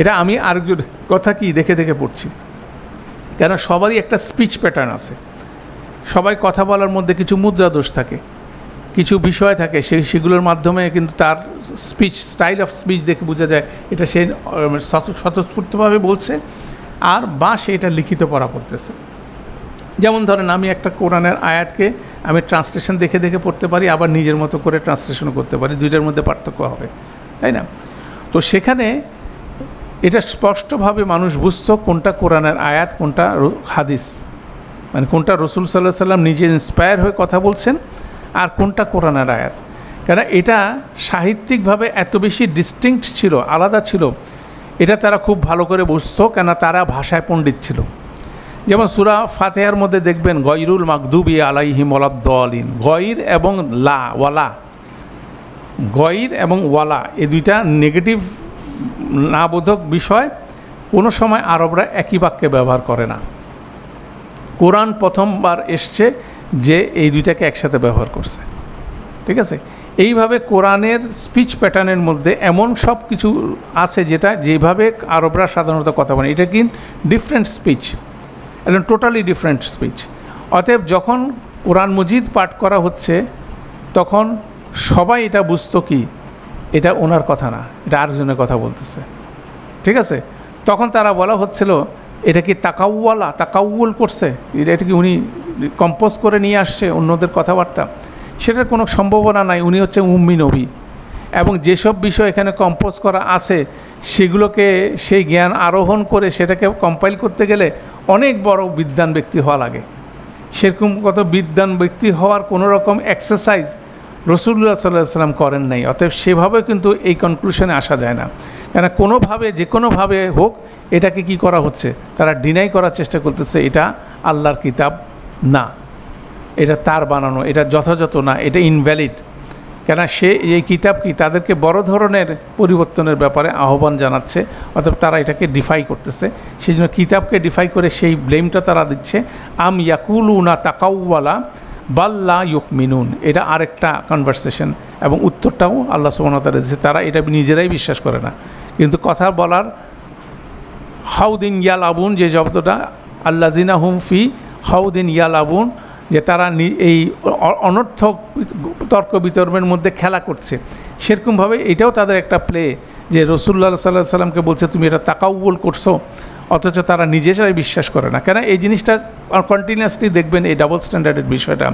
এটা আমি আরেকজন কথা কি দেখে দেখে পড়ছি। কেন সবারই একটা স্পিচ প্যাটার্ন আছে, সবাই কথা বলার মধ্যে কিছু মুদ্রা দোষ থাকে, কিছু বিষয় থাকে, সেগুলোর মাধ্যমে কিন্তু তার স্পিচ স্টাইল অফ স্পিচ দেখে বোঝা যায় এটা সে স্বতঃস্ফূর্তভাবে বলছে আর বা সে এটা লিখিত পড়া পড়তেছে। যেমন ধরেন আমি একটা কোরআনের আয়াতকে আমি ট্রান্সলেশন দেখে দেখে পড়তে পারি, আবার নিজের মতো করে ট্রান্সলেশনও করতে পারি, দুইটার মধ্যে পার্থক্য হবে, তাই না? তো সেখানে এটা স্পষ্টভাবে মানুষ বুঝতো কোনটা কোরআনের আয়াত, কোনটা হাদিস, মানে কোনটা রাসূল সাল্লাল্লাহু আলাইহি সাল্লাম নিজে ইন্সপায়ার হয়ে কথা বলছেন আর কোনটা কোরআনের আয়াত। কেন এটা সাহিত্যিকভাবে এত বেশি ডিস্টিংক্ট ছিল, আলাদা ছিল, এটা তারা খুব ভালো করে বুঝতো, কেন তারা ভাষায় পণ্ডিত ছিল। যেমন সূরা ফাতিহার মধ্যে দেখবেন গয়রুল মাগদুবি আলাইহিম ওয়ালাদ-দালিন, গয়র এবং লা ওয়ালা, গয়র এবং ওয়ালা এই দুইটা নেগেটিভ না বোধক বিষয় কোনো সময় আরবরা একই বাক্যে ব্যবহার করে না। কোরআন প্রথমবার এসছে যে এই দুইটাকে একসাথে ব্যবহার করছে, ঠিক আছে? এইভাবে কোরআনের স্পিচ প্যাটার্নের মধ্যে এমন সব কিছু আছে যেভাবে আরবরা সাধারণত কথা বলে, এটা কি ডিফারেন্ট স্পিচ, একদম টোটালি ডিফারেন্ট স্পিচ। অতএব যখন কোরআন মজিদ পাঠ করা হচ্ছে তখন সবাই এটা বুঝতো কি এটা ওনার কথা না, এটা আরেকজনের কথা বলতেছে, ঠিক আছে? তখন তারা বলা হচ্ছিল এটা কি তাকাউল করছে, এটা কি উনি কম্পোজ করে নিয়ে আসছে অন্যদের কথাবার্তা, সেটার কোনো সম্ভাবনা নাই। উনি হচ্ছে উম্মি নবী, এবং যেসব বিষয় এখানে কম্পোজ করা আছে সেগুলোকে সেই জ্ঞান আরোহণ করে সেটাকে কম্পাইল করতে গেলে অনেক বড় বিদ্বান ব্যক্তি হওয়া লাগে। সেরকম কত বিদ্বান ব্যক্তি হওয়ার কোনো রকম এক্সারসাইজ রাসূলুল্লাহ সাল্লাল্লাহু আলাইহি সাল্লাম করেন নাই। অতএব সেভাবে কিন্তু এই কনক্লুশনে আসা যায় না, কেন কোনোভাবে যে কোনোভাবে হোক এটাকে কি করা হচ্ছে, তারা ডিনাই করার চেষ্টা করতেছে এটা আল্লাহর কিতাব না, এটা তার বানানো, এটা যথাযথ না, এটা ইনভ্যালিড। কেন সে এই কিতাব কি তাদেরকে বড় ধরনের পরিবর্তনের ব্যাপারে আহ্বান জানাচ্ছে, অর্থাৎ তারা এটাকে ডিফাই করতেছে। সেই জন্য কিতাবকে ডিফাই করে সেই ব্লেমটা তারা দিচ্ছে। আম ইয়াকুলুনা তাকাউওয়ালা বাল্লা ইউকমিনুন, এটা আরেকটা কনভারসেশন, এবং উত্তরটাও আল্লাহ সুবহানাহু ওয়া তাআলা দিচ্ছে, তারা এটা নিজেরাই বিশ্বাস করে না। কিন্তু কথা বলার হাউদিন ইয়ালাবুন, যে শব্দটা আল্লাযিনা হুম ফি হাউদিন ইয়ালাবুন, যে তারা এই অনর্থক তর্ক বিতর্কের মধ্যে খেলা করছে, সেরকমভাবে এটাও তাদের একটা প্লে, যে রাসূলুল্লাহ সাল্লাল্লাহু আলাইহি সাল্লামকে বলছে তুমি এটা তাকাউল করছো, অথচ তারা নিজেরাই বিশ্বাস করে না। কেন এই জিনিসটা কন্টিনিউয়াসলি দেখবেন এই ডাবল স্ট্যান্ডার্ডের বিষয়টা।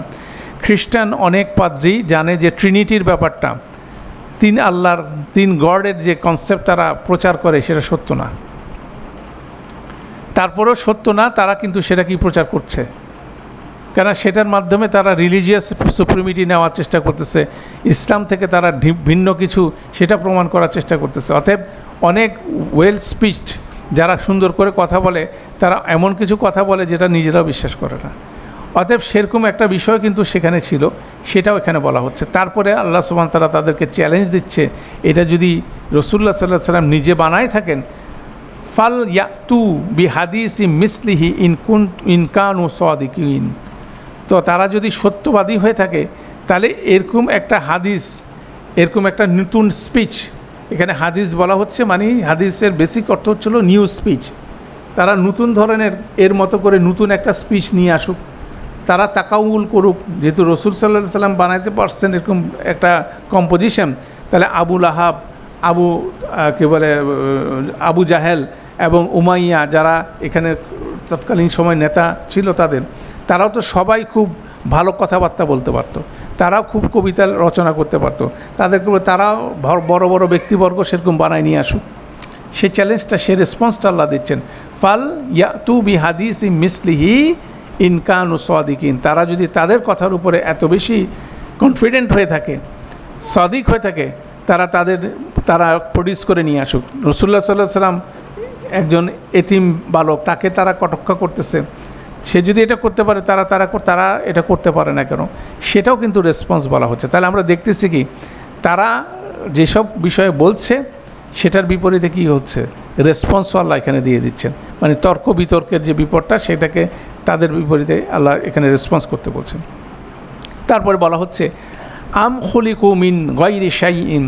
খ্রিস্টান অনেক পাদ্রী জানে যে ট্রিনিটির ব্যাপারটা, তিন আল্লাহর, তিন গডের যে কনসেপ্ট তারা প্রচার করে সেটা সত্য না, তারপরেও সত্য না, তারা কিন্তু সেটা কি প্রচার করছে, কেন সেটার মাধ্যমে তারা রিলিজিয়াস সুপ্রিমিটি নেওয়ার চেষ্টা করতেছে, ইসলাম থেকে তারা ভিন্ন কিছু সেটা প্রমাণ করার চেষ্টা করতেছে। অতএব অনেক ওয়েল স্পিচড যারা সুন্দর করে কথা বলে তারা এমন কিছু কথা বলে যেটা নিজেরাও বিশ্বাস করে না। অতএব সেরকম একটা বিষয় কিন্তু সেখানে ছিল, সেটাও এখানে বলা হচ্ছে। তারপরে আল্লাহ সুবহানাহু ওয়া তাআলা তাদেরকে চ্যালেঞ্জ দিচ্ছে, এটা যদি রাসূলুল্লাহ সাল্লাল্লাহু আলাইহি সাল্লাম নিজে বানায় থাকেন, ফাল ইয়াতু বিহাদিসি মিসলিহি ইন কানু সাদিকিন, তো তারা যদি সত্যবাদী হয়ে থাকে তাহলে এরকম একটা হাদিস, এরকম একটা নতুন স্পিচ, এখানে হাদিস বলা হচ্ছে মানে হাদিসের বেসিক অর্থ হচ্ছিল নিউ স্পিচ, তারা নতুন ধরনের এর মতো করে নতুন একটা স্পিচ নিয়ে আসুক, তারা তাকাউল করুক। যেহেতু রাসূল সাল্লাল্লাহু আলাইহি সাল্লাম বানাইতে পারছেন এরকম একটা কম্পোজিশন, তাহলে আবু লাহাব, আবু জাহেল এবং উমাইয়া যারা এখানে তৎকালীন সময় নেতা ছিল তারাও তো সবাই খুব ভালো কথাবার্তা বলতে পারতো, তারাও খুব কবিতা রচনা করতে পারতো, তাদেরকে তারাও বড় বড় ব্যক্তিবর্গ সেরকম বানায় নিয়ে আসুক। সেই চ্যালেঞ্জটা, সে রেসপন্সটা আল্লাহ দিচ্ছেন, ফাল ইয়াতু বিহাদিসি মিসলিহি ইন কানু সাদিকিন, তারা যদি তাদের কথার উপরে এত বেশি কনফিডেন্ট হয়ে থাকে, সাদিক হয়ে থাকে, তারা প্রডিউস করে নিয়ে আসুক। রাসূলুল্লাহ সাল্লাল্লাহু আলাইহি সাল্লাম একজন এতিম বালক, তাকে তারা কটাক্ষ করতেছে, সে যদি এটা করতে পারে তারা এটা করতে পারে না কেন, সেটাও কিন্তু রেসপন্স বলা হচ্ছে। তাহলে আমরা দেখতেছি কি তারা যেসব বিষয়ে বলছে সেটার বিপরীতে কি হচ্ছে, রেসপন্সও আল্লাহ এখানে দিয়ে দিচ্ছেন। মানে তর্ক বিতর্কের যে বিপদটা সেটাকে তাদের বিপরীতে আল্লাহ এখানে রেসপন্স করতে বলছেন। তারপরে বলা হচ্ছে আম খুলিকু মিন গায়রি শাইইন,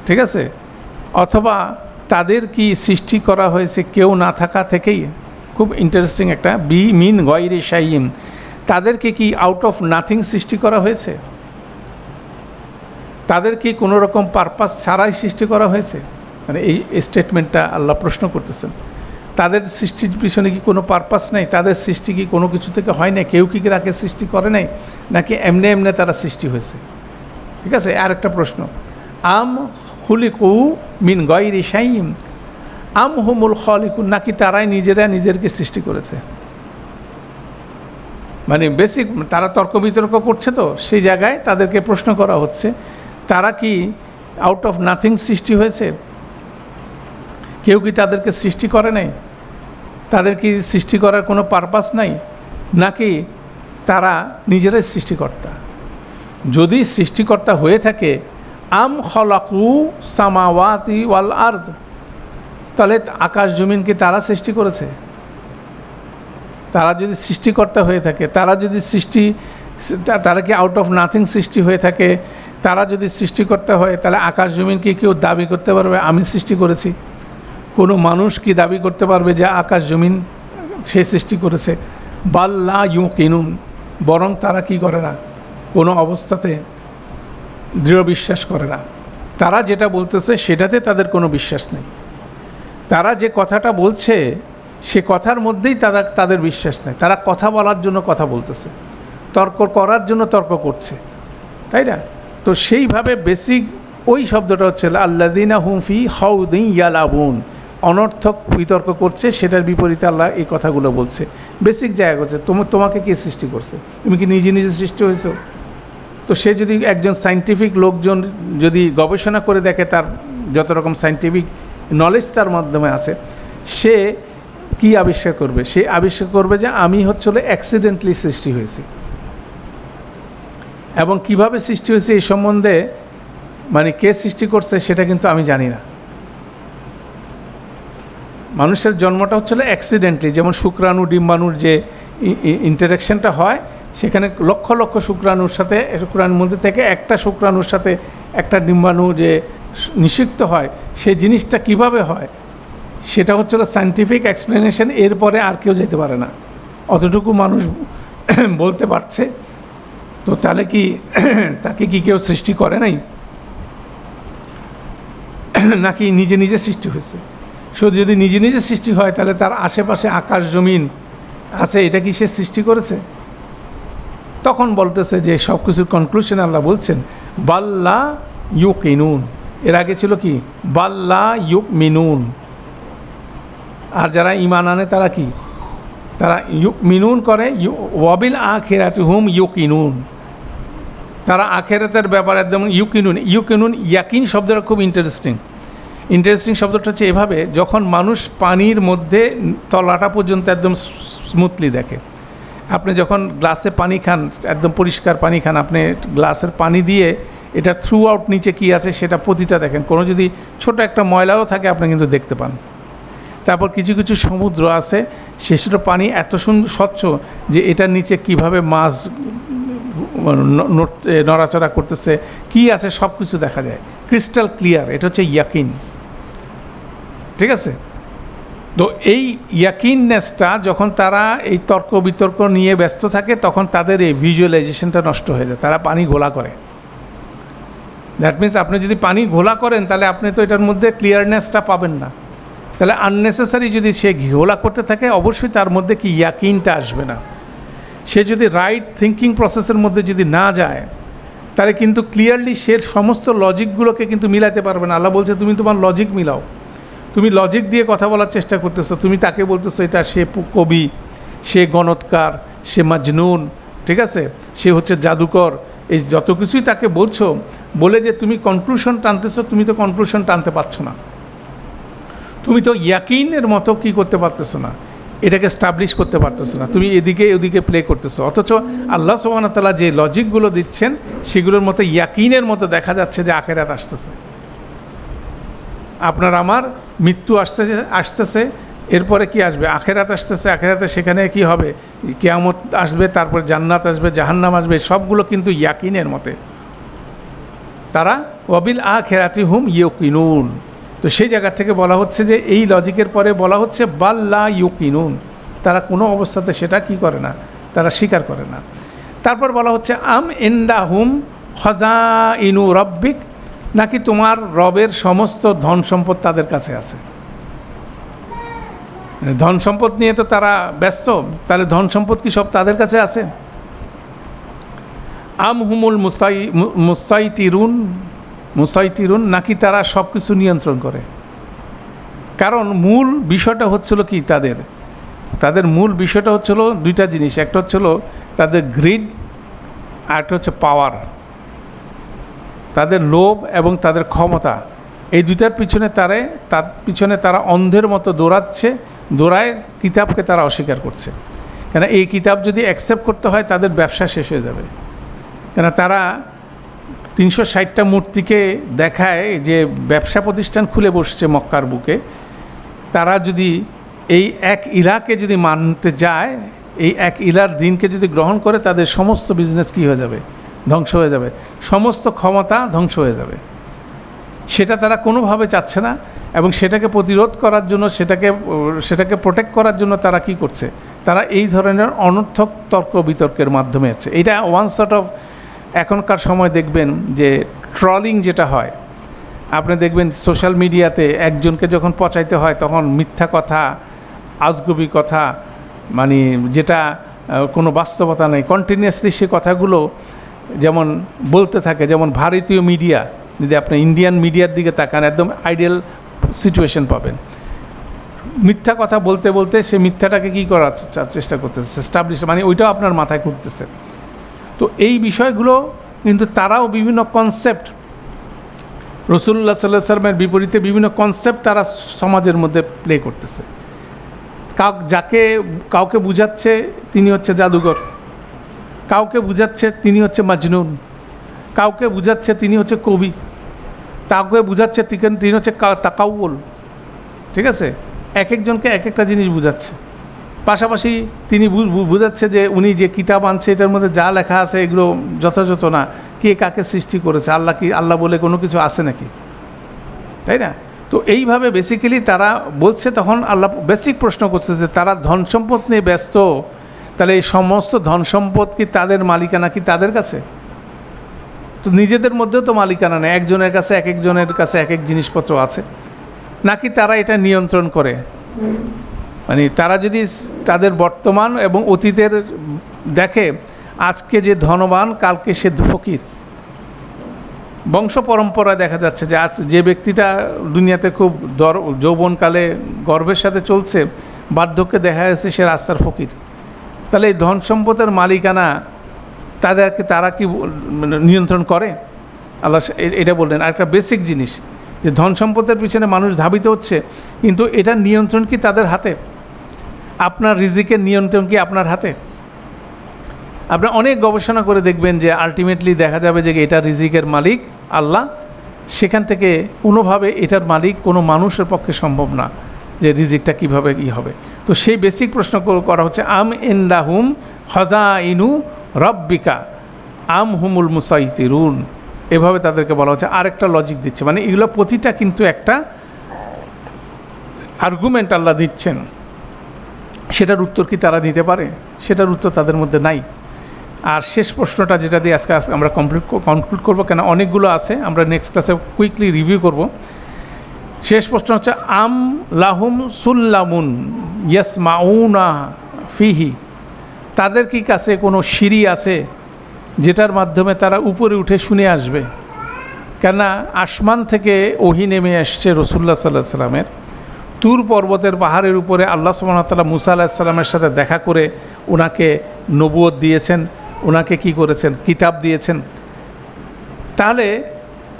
ঠিক আছে, অথবা তাদের কি সৃষ্টি করা হয়েছে কেউ না থাকা থেকেই। খুব ইন্টারেস্টিং একটা মিন গায়রি শাইইন, তাদেরকে কি আউট অফ নাথিং সৃষ্টি করা হয়েছে? তাদের কি কোনো রকম পারপাস ছাড়াই সৃষ্টি করা হয়েছে? মানে এই স্টেটমেন্টটা আল্লাহ প্রশ্ন করতেছেন। তাদের সৃষ্টির পিছনে কি কোনো পারপাস নেই? তাদের সৃষ্টি কি কোনো কিছু থেকে হয় না? কেউ কি তাকে সৃষ্টি করে নাই, নাকি এমনি এমনি তারা সৃষ্টি হয়েছে? ঠিক আছে, আরেকটা প্রশ্ন, আম খুলিকু মিন গায়রি শাইইন আম হুমুল খালিকুন, নাকি তারাই নিজেরা নিজেদেরকে সৃষ্টি করেছে? মানে বেসিক তারা তর্ক বিতর্ক করছে, তো সেই জায়গায় তাদেরকে প্রশ্ন করা হচ্ছে তারা কি আউট অফ নাথিং সৃষ্টি হয়েছে? কেউ কি তাদেরকে সৃষ্টি করে নাই? তাদের কি সৃষ্টি করার কোনো পারপাস নাই, নাকি তারা নিজেরাই সৃষ্টিকর্তা? যদি সৃষ্টিকর্তা হয়ে থাকে আম খলাকু সামাওয়াতি ওয়াল আরদ, তাহলে আকাশ জমিন কি তারা সৃষ্টি করেছে? তারা যদি সৃষ্টিকর্তা হয়ে থাকে, তারা কি আউট অফ নাথিং সৃষ্টি হয়ে থাকে, তারা যদি সৃষ্টিকর্তা হয়, তাহলে আকাশ জমিন কি কেউ দাবি করতে পারবে আমি সৃষ্টি করেছি? কোনো মানুষ কি দাবি করতে পারবে যে আকাশ জমিন সে সৃষ্টি করেছে? বাল্লা ইউকিনুন, বরং তারা কি করে না, কোনো অবস্থাতে দৃঢ় বিশ্বাস করে না। তারা যেটা বলতেছে সেটাতে তাদের কোনো বিশ্বাস নেই। তারা যে কথাটা বলছে সে কথার মধ্যেই তাদের বিশ্বাস নেই। তারা কথা বলার জন্য কথা বলতেছে, তর্ক করার জন্য তর্ক করছে, তাই না? তো সেইভাবে বেসিক ওই শব্দটা হচ্ছে আল্লাযীনা হুম ফি খাউদিন ইয়ালাবুন, অনর্থক বিতর্ক করছে, সেটার বিপরীতে আল্লাহ এই কথাগুলো বলছে। বেসিক জায়গা হচ্ছে তোমাকে কে সৃষ্টি করছে? তুমি কি নিজে নিজে সৃষ্টি হয়েছো? তো সে যদি একজন সায়েন্টিফিক লোকজন যদি গবেষণা করে দেখে, তার যত রকম সায়েন্টিফিক নলেজ তার মাধ্যমে আছে, সে কি আবিষ্কার করবে? সে আবিষ্কার করবে যে আমি হচ্ছিল অ্যাক্সিডেন্টলি সৃষ্টি হয়েছি, এবং কিভাবে সৃষ্টি হয়েছে এই সম্বন্ধে, মানে কে সৃষ্টি করছে সেটা কিন্তু আমি জানি না। মানুষের জন্মটা হচ্ছিল অ্যাক্সিডেন্টলি, যেমন শুক্রাণু ডিম্বাণুর যে ইন্টারাকশনটা হয়, সেখানে লক্ষ লক্ষ শুক্রাণুর মধ্যে থেকে একটা শুক্রাণুর সাথে একটা ডিম্বাণু যে নিষিক্ত হয়, সেই জিনিসটা কিভাবে হয় সেটা হচ্ছিল সায়েন্টিফিক এক্সপ্লেনেশন। এরপরে আর কেউ যেতে পারে না, অতটুকু মানুষ বলতে পারছে। তো তাহলে কি তাকে কি কেউ সৃষ্টি করে নাই, নাকি নিজে নিজে সৃষ্টি হয়েছে? যদি নিজে নিজে সৃষ্টি হয়, তাহলে তার আশেপাশে আকাশ জমিন আছে, এটা কি সে সৃষ্টি করেছে? তখন বলতেছে যে সব কিছুর কনক্লুশন আল্লাহ বলছেন বাল্লা ইউকিনুন। এর আগে ছিল কি বাল্লা ইউমিনুন। আর যারা ঈমান আনে তারা কি, তারা ইউমিনুন করে, ওয়াবিল আখিরাতি হুম ইউকিনুন। তারা আখিরাতের ব্যাপারে একদম ইউকিনুন ইয়াকিন শব্দটা খুব ইন্টারেস্টিং শব্দটা হচ্ছে এভাবে, যখন মানুষ পানির মধ্যে তলাটা পর্যন্ত একদম স্মুথলি দেখে। আপনি যখন গ্লাসে পানি খান, একদম পরিষ্কার পানি খান, আপনি গ্লাসের পানি দিয়ে এটা থ্রু আউট নিচে কী আছে সেটা প্রতিটা দেখেন। কোনো যদি ছোট একটা ময়লাও থাকে আপনি কিন্তু দেখতে পান। তারপর কিছু কিছু সমুদ্র আছে, সেটা পানি এত সুন্দর স্বচ্ছ যে এটার নিচে কিভাবে মাছ নড়াচড়া করতেছে, কি আছে সব কিছু দেখা যায়, ক্রিস্টাল ক্লিয়ার। এটা হচ্ছে ইয়াকিন, ঠিক আছে? তো এই ইয়াকিননেসটা যখন তারা এই তর্ক বিতর্ক নিয়ে ব্যস্ত থাকে, তখন তাদের এই ভিজুয়ালাইজেশনটা নষ্ট হয়ে যায়, তারা পানি ঘোলা করে। দ্যাট মিনস আপনি যদি পানি ঘোলা করেন, তাহলে আপনি তো এটার মধ্যে ক্লিয়ারনেসটা পাবেন না। তাহলে আননেসেসারি যদি সে ঘোলা করতে থাকে, অবশ্যই তার মধ্যে কি ইয়াকিনটা আসবে না। সে যদি রাইট থিঙ্কিং প্রসেসের মধ্যে যদি না যায়, তাহলে কিন্তু ক্লিয়ারলি সে সমস্ত লজিকগুলোকে কিন্তু মিলাতে পারবে না। আল্লাহ বলছে তুমি তোমার লজিক মিলাও, তুমি লজিক দিয়ে কথা বলার চেষ্টা করতেছো, তুমি তাকে বলতেছো এটা সে কবি, সে গণৎকার, সে মাজনুন, ঠিক আছে, সে হচ্ছে জাদুকর, এই যত কিছুই তাকে বলছো, বলে যে তুমি কনক্লুশন টানতেছো, তুমি তো কনক্লুশন টানতে পারছো না, তুমি তো ইয়াকিনের মতো কি করতে পারতেছো না, এটাকে স্টাবলিশ করতে পারতেছো না, তুমি এদিকে ওদিকে প্লে করতেছো। অথচ আল্লাহ সুবহানাহু ওয়া তাআলা যে লজিকগুলো দিচ্ছেন সেগুলোর মতো ইয়াকিনের মতো দেখা যাচ্ছে যে আখিরাত আসতেছে, আপনার আমার মৃত্যু আসতেছে, এরপরে কি আসবে, আখিরাত আসতেছে, আখিরাতে সেখানে কি হবে, কিয়ামত আসবে, তারপর জান্নাত আসবে, জাহান্নাম আসবে, সবগুলো কিন্তু ইয়াকিনের মতে। তারা ওয়াবিল আখিরাতি হুম ইউকিনুন। তো সেই জায়গা থেকে বলা হচ্ছে যে এই লজিকের পরে বলা হচ্ছে বাল লা ইউকিনুন, তারা কোনো অবস্থাতে সেটা কি করে না, তারা স্বীকার করে না। তারপর বলা হচ্ছে আম ইনদাহুম খাযাইনু রাব্বিক, নাকি তোমার রবের সমস্ত ধন সম্পদ তাদের কাছে আছে। ধন সম্পদ নিয়ে তো তারা ব্যস্ত, তাহলে ধন সম্পদ কি সব তাদের কাছে আছে? আম হুমুল মুসাইতিরুন, নাকি তারা সব কিছু নিয়ন্ত্রণ করে। কারণ মূল বিষয়টা হচ্ছিল কি, তাদের মূল বিষয়টা হচ্ছিল দুইটা জিনিস, একটা হচ্ছিল তাদের গ্রিড, আর একটা হচ্ছে পাওয়ার, তাদের লোভ এবং তাদের ক্ষমতা। এই দুইটার পিছনে তারা অন্ধের মতো দৌড়ায়, কিতাবকে তারা অস্বীকার করছে। কেন এই কিতাব যদি অ্যাকসেপ্ট করতে হয় তাদের ব্যবসা শেষ হয়ে যাবে। কেন তারা 360টা মূর্তিকে দেখায় যে ব্যবসা প্রতিষ্ঠান খুলে বসছে মক্কার বুকে। তারা যদি এই এক ইলাকে যদি মানতে যায়, এই এক ইলার দিনকে যদি গ্রহণ করে, তাদের সমস্ত বিজনেস কী হয়ে যাবে, ধ্বংস হয়ে যাবে, সমস্ত ক্ষমতা ধ্বংস হয়ে যাবে। সেটা তারা কোনোভাবে চাচ্ছে না, এবং সেটাকে প্রতিরোধ করার জন্য, সেটাকে প্রোটেক্ট করার জন্য তারা কি করছে, তারা এই ধরনের অনর্থক তর্ক বিতর্কের মাধ্যমে হচ্ছে। এটা ওয়ান সর্ট অফ, এখনকার সময় দেখবেন যে ট্রলিং যেটা হয়, আপনি দেখবেন সোশ্যাল মিডিয়াতে একজনকে যখন পচাইতে হয় তখন মিথ্যা কথা, আজগুবি কথা, মানে যেটা কোনো বাস্তবতা নেই, কন্টিনিউয়াসলি সে কথাগুলো যেমন বলতে থাকে। যেমন ভারতীয় মিডিয়া, যদি আপনি ইন্ডিয়ান মিডিয়ার দিকে তাকান, একদম আইডিয়াল সিচুয়েশন পাবেন। মিথ্যা কথা বলতে বলতে সে মিথ্যাটাকে কী করার চেষ্টা করতেছে, এস্টাবলিশ, মানে ওইটাও আপনার মাথায় ঘুরতেছে। তো এই বিষয়গুলো কিন্তু তারাও বিভিন্ন কনসেপ্ট, রাসূলুল্লাহ সাল্লাল্লাহু আলাইহি ওয়াসাল্লামের বিপরীতে বিভিন্ন কনসেপ্ট তারা সমাজের মধ্যে প্লে করতেছে। কাউকে বুঝাচ্ছে তিনি হচ্ছে জাদুঘর, কাউকে বুঝাচ্ছে তিনি হচ্ছে মাজনুন, কাউকে বুঝাচ্ছে তিনি হচ্ছে কবি, কাউকে বুঝাচ্ছে তিনি হচ্ছে তাকাউল। ঠিক আছে, এক একজনকে এক একটা জিনিস বুঝাচ্ছে। পাশাপাশি তিনি বুঝাচ্ছে যে উনি যে কিতাব আনছে এটার মধ্যে যা লেখা আছে এগুলো যথাযথ না, কে কাকে সৃষ্টি করেছে, আল্লাহ বলে কোনো কিছু আছে নাকি, তাই না? তো এইভাবে বেসিক্যালি তারা বলছে। তখন আল্লাহ বেসিক প্রশ্ন করছে যে তারা ধন সম্পদ নিয়ে ব্যস্ত, তাহলে এই সমস্ত ধন সম্পদ কি তাদের মালিকানা কি তাদের কাছে? তো নিজেদের মধ্যেও তো মালিকানা নেই, একজনের কাছে এক এক জিনিসপত্র আছে, নাকি তারা এটা নিয়ন্ত্রণ করে? মানে তারা যদি তাদের বর্তমান এবং অতীতের দেখে, আজকে যে ধনবান কালকে সে ফকির। বংশ পরম্পরা দেখা যাচ্ছে যে আজ যে ব্যক্তিটা দুনিয়াতে খুব যৌবনকালে গর্বের সাথে চলছে, বার্ধক্যে দেখা যাচ্ছে সে রাস্তার ফকির। তাহলে এই ধন সম্পদের মালিকানা তারা কি নিয়ন্ত্রণ করে? আল্লাহ এটা বললেন। আরেকটা বেসিক জিনিস যে ধন সম্পদের পিছনে মানুষ ধাবিত হচ্ছে, কিন্তু এটা নিয়ন্ত্রণ কি তাদের হাতে? আপনার রিজিকের নিয়ন্ত্রণ কি আপনার হাতে? আপনারা অনেক গবেষণা করে দেখবেন যে আলটিমেটলি দেখা যাবে যে এটা রিজিকের মালিক আল্লাহ। সেখান থেকে কোনোভাবে এটার মালিক কোনো মানুষের পক্ষে সম্ভব না যে রিজিকটা কীভাবে কী হবে। তো সেই বেসিক প্রশ্ন করা হচ্ছে আম ইনদাহুম খাযাইনু রাব্বিকা আম হুমুল মুসাইতিরুন, এভাবে তাদেরকে বলা হচ্ছে। আরেকটা লজিক দিচ্ছে, মানে এগুলো প্রতিটা কিন্তু একটা আর্গুমেন্ট আল্লাহ দিচ্ছেন। সেটার উত্তর কি তারা দিতে পারে? সেটার উত্তর তাদের মধ্যে নাই। আর শেষ প্রশ্নটা যেটা দিয়ে আজকে আমরা কনক্লুড করব, কেন অনেকগুলো আছে, আমরা নেক্সট ক্লাসে কুইকলি রিভিউ করব। শেষ প্রশ্ন হচ্ছে আম লাহুম সুল্লামুন ইয়াসমাউনা ফিহি, তাদের কি কাছে কোনো সিঁড়ি আছে যেটার মাধ্যমে তারা উপরে উঠে শুনে আসবে? কেননা আসমান থেকে ওহী নেমে আসছে রাসূলুল্লাহ সাল্লাল্লাহু আলাইহি সাল্লামের। তুর পর্বতের পাহাড়ের উপরে আল্লাহ সুবহানাহু ওয়া তাআলা মুসা আলাইহিস সালামের সাথে দেখা করে ওনাকে নবুয়ত দিয়েছেন। ওনাকে কি করেছেন, কিতাব দিয়েছেন। তাহলে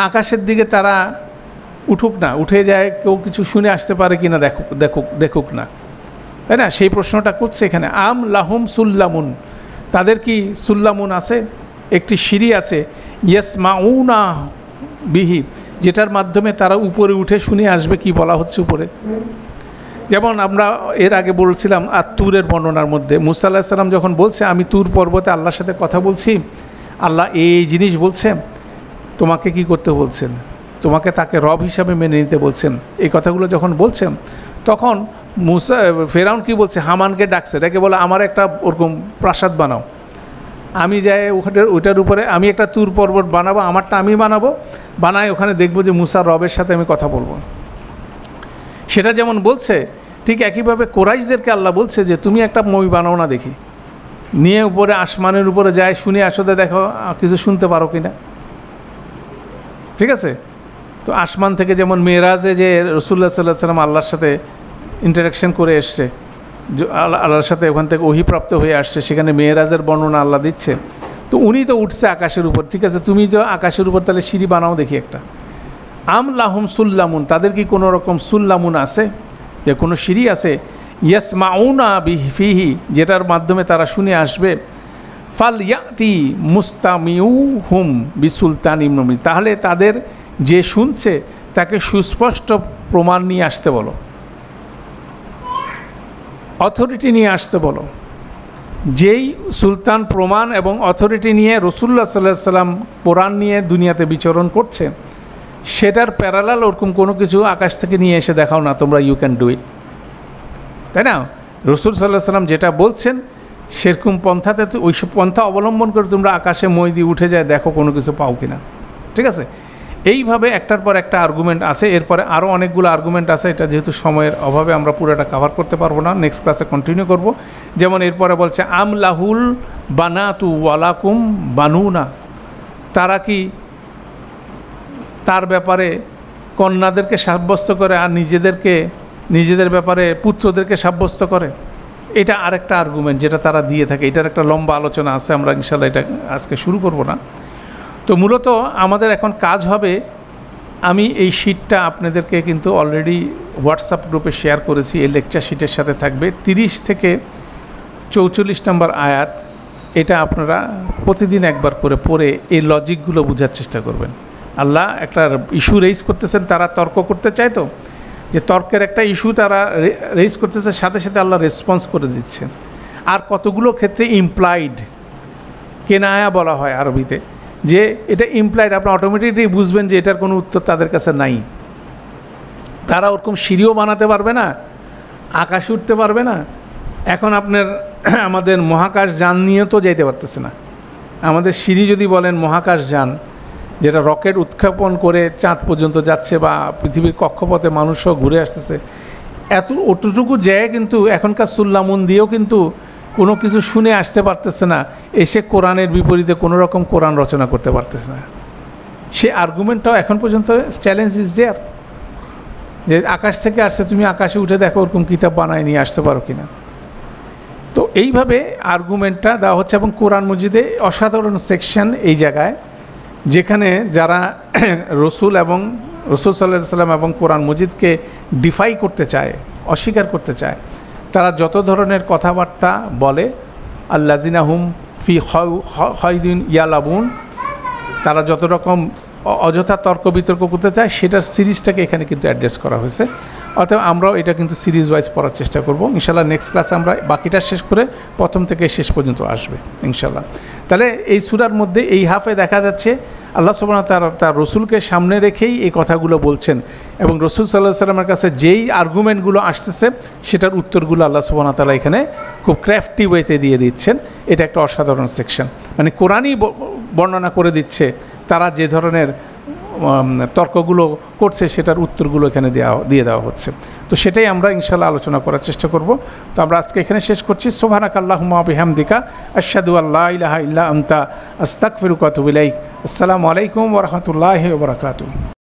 আকাশের দিকে তারা উঠুক না, উঠে যায়, কেউ কিছু শুনে আসতে পারে কি না দেখুক না, তাই না? সেই প্রশ্নটা করছে এখানে। আম লাহুম সুল্লামুন, তাদের কি সুল্লামুন আছে, একটি সিঁড়ি আছে, ইয়াসমাউনা বিহি, যেটার মাধ্যমে তারা উপরে উঠে শুনে আসবে কি বলা হচ্ছে উপরে। যেমন আমরা এর আগে বলছিলাম আর তুরের বর্ণনার মধ্যে মুসা আলাইহিস সালাম যখন বলছে আমি তুর পর্বতে আল্লাহর সাথে কথা বলছি, আল্লাহ এই জিনিস বলছে, তোমাকে কি করতে বলছেন, তোমাকে তাকে রব হিসাবে মেনে নিতে বলছেন। এই কথাগুলো যখন বলছেন তখন মুসা ফেরাউন কি বলছে, হামানকে ডাকছে, ডেকে বলে আমার একটা ওরকম প্রাসাদ বানাও, আমি যাই ওইটার উপরে আমি একটা তুর পর্বত বানাবো, আমারটা আমি বানাই ওখানে দেখবো যে মুসার রবের সাথে আমি কথা বলবো। সেটা যেমন বলছে ঠিক একইভাবে কোরাইশদেরকে আল্লাহ বলছে যে তুমি একটা মই বানাও না দেখি, নিয়ে উপরে আসমানের উপরে যায়, শুনে আসতে দেখো কিছু শুনতে পারো কি না। ঠিক আছে, তো আসমান থেকে যেমন মেরাজে যে রাসূলুল্লাহ সাল্লাল্লাহু আলাইহি ওয়াসাল্লাম আল্লাহর সাথে ইন্টারাকশন করে এসছে, আল্লাহর সাথে ওখান থেকে ওহীপ্রাপ্ত হয়ে আসছে, সেখানে মেরাজের বর্ণনা আল্লাহ দিচ্ছে। তো উনি তো উঠছে আকাশের উপর, ঠিক আছে, তুমি তো আকাশের উপর তাহলে সিঁড়ি বানাও দেখি একটা। আম লাহুম সুল্লামুন, তাদের কি কোনো রকম সুল্লামুন আছে, যে কোনো সিঁড়ি আছে, ইয়াসমাউনা বিহি, যেটার মাধ্যমে তারা শুনে আসবে। ফাল ইয়াতি মুস্তামিউহুম বিসুলতানিম মুবিন, তাহলে তাদের যে শুনছে তাকে সুস্পষ্ট প্রমাণ নিয়ে আসতে বলো, অথরিটি নিয়ে আসতে বলো। যেই সুলতান প্রমাণ এবং অথরিটি নিয়ে রাসূলুল্লাহ সাল্লাল্লাহু আলাইহি ওয়াসাল্লাম কোরআন নিয়ে দুনিয়াতে বিচরণ করছে, সেটার প্যারালাল ওরকম কোনো কিছু আকাশ থেকে নিয়ে এসে দেখাও না তোমরা, ইউ ক্যান ডু ইট, তাই না? রাসূল সাল্লাল্লাহু আলাইহি ওয়াসাল্লাম যেটা বলছেন সেরকম পন্থাতে তো ওইসব পন্থা অবলম্বন করে তোমরা আকাশে মই দিয়ে উঠে যায় দেখো কোনো কিছু পাও কিনা। ঠিক আছে, এইভাবে একটার পর একটা আর্গুমেন্ট আছে। এরপরে আরও অনেকগুলো আর্গুমেন্ট আছে, এটা যেহেতু সময়ের অভাবে আমরা পুরোটা কভার করতে পারবো না, নেক্সট ক্লাসে কন্টিনিউ করব। যেমন এরপরে বলছে আম লাহুল বানাতু ওয়ালাকুম বানুনা, তারা কি তার ব্যাপারে কন্যাদেরকে সাব্যস্ত করে আর নিজেদের ব্যাপারে পুত্রদেরকে সাব্যস্ত করে। এটা আরেকটা আর্গুমেন্ট যেটা তারা দিয়ে থাকে, এটার একটা লম্বা আলোচনা আছে, আমরা ইনশাল্লাহ এটা আজকে শুরু করব না। তো মূলত আমাদের এখন কাজ হবে, আমি এই শিটটা আপনাদেরকে কিন্তু অলরেডি হোয়াটসঅ্যাপ গ্রুপে শেয়ার করেছি, এই লেকচার শিটের সাথে থাকবে 30 থেকে 44 নম্বর আয়াত। এটা আপনারা প্রতিদিন একবার করে পড়ে এই লজিকগুলো বোঝার চেষ্টা করবেন। আল্লাহ একটা ইস্যু রেইজ করতেছেন, তারা তর্ক করতে চায়, তো যে তর্কের একটা ইস্যু তারা রেইজ করতেছে, সাথে সাথে আল্লাহ রেসপন্স করে দিচ্ছে। আর কতগুলো ক্ষেত্রে ইমপ্লাইড কেনায়া বলা হয় আরবিতে, যে এটা ইমপ্লাইড, আপনি অটোমেটিকলি বুঝবেন যে এটার কোনো উত্তর তাদের কাছে নাই। তারা ওরকম সিঁড়িও বানাতে পারবে না, আকাশে উঠতে পারবে না। এখন আপনার আমাদের মহাকাশ যান নিয়ে তো যাইতে পারতেছে না। আমাদের সিঁড়ি যদি বলেন মহাকাশ যান, যেটা রকেট উৎক্ষেপণ করে চাঁদ পর্যন্ত যাচ্ছে বা পৃথিবীর কক্ষপথে মানুষও ঘুরে আসতেছে, অতটুকু জায়গায় কিন্তু এখনকার সুল্লামুন দিয়েও কিন্তু কোনো কিছু শুনে আসতে পারতেছে না, এসে কোরআনের বিপরীতে কোনো রকম কোরআন রচনা করতে পারতেছে না। সে আর্গুমেন্টটাও এখন পর্যন্ত চ্যালেঞ্জ ইজ দেয়ার, যে আকাশ থেকে আসছে, তুমি আকাশে উঠে দেখো ওরকম কিতাব বানায় নিয়ে আসতে পারো কিনা। তো এইভাবে আর্গুমেন্টটা দেওয়া হচ্ছে। এবং কোরআন মজিদে অসাধারণ সেকশন এই জায়গায়, যেখানে যারা রসুল সাল্লাল্লাহু আলাইহি ওয়াসাল্লাম এবং কোরআন মজিদকে ডিফাই করতে চায়, অস্বীকার করতে চায়, তারা যত ধরনের কথাবার্তা বলে, আল্লাযিনা হুম ফি খায়দিন ইয়ালাবুন, তারা যত রকম অযথা তর্ক বিতর্ক করতে চায়, সেটার সিরিজটাকে এখানে কিন্তু অ্যাড্রেস করা হয়েছে। অতএব আমরাও এটা কিন্তু সিরিজ ওয়াইজ পড়ার চেষ্টা করব ইনশাল্লাহ। নেক্সট ক্লাসে আমরা বাকিটা শেষ করে প্রথম থেকে শেষ পর্যন্ত আসবে ইনশাল্লাহ। তাহলে এই সূরার মধ্যে এই হাফে দেখা যাচ্ছে আল্লাহ সুবহানাহু ওয়া তাআলা তার রসুলকে সামনে রেখেই এই কথাগুলো বলছেন, এবং রসুল সাল্লাল্লাহু আলাইহি ওয়াসাল্লামের কাছে যেই আর্গুমেন্টগুলো আসতেছে সেটার উত্তরগুলো আল্লাহ সুবহানাহু ওয়া তাআলা এখানে খুব ক্র্যাফটি ওয়েতে দিয়ে দিচ্ছেন। এটা একটা অসাধারণ সেকশন, মানে কোরআনই বর্ণনা করে দিচ্ছে তারা যে ধরনের তর্কগুলো করছে সেটার উত্তরগুলো এখানে দিয়ে দেওয়া হচ্ছে। তো সেটাই আমরা ইনশাল্লাহ আলোচনা করার চেষ্টা করব। তো আমরা আজকে এখানে শেষ করছি। সুবহানাকাল্লাহুম্মা ওয়া বিহামদিকা আশহাদু আল্লা ইলাহা ইল্লা আনতা আস্তাগফিরুকা ওয়া আতুবু ইলাইক। আসসালামু আলাইকুম ওয়া রাহমাতুল্লাহি ওয়া বারাকাতুহু।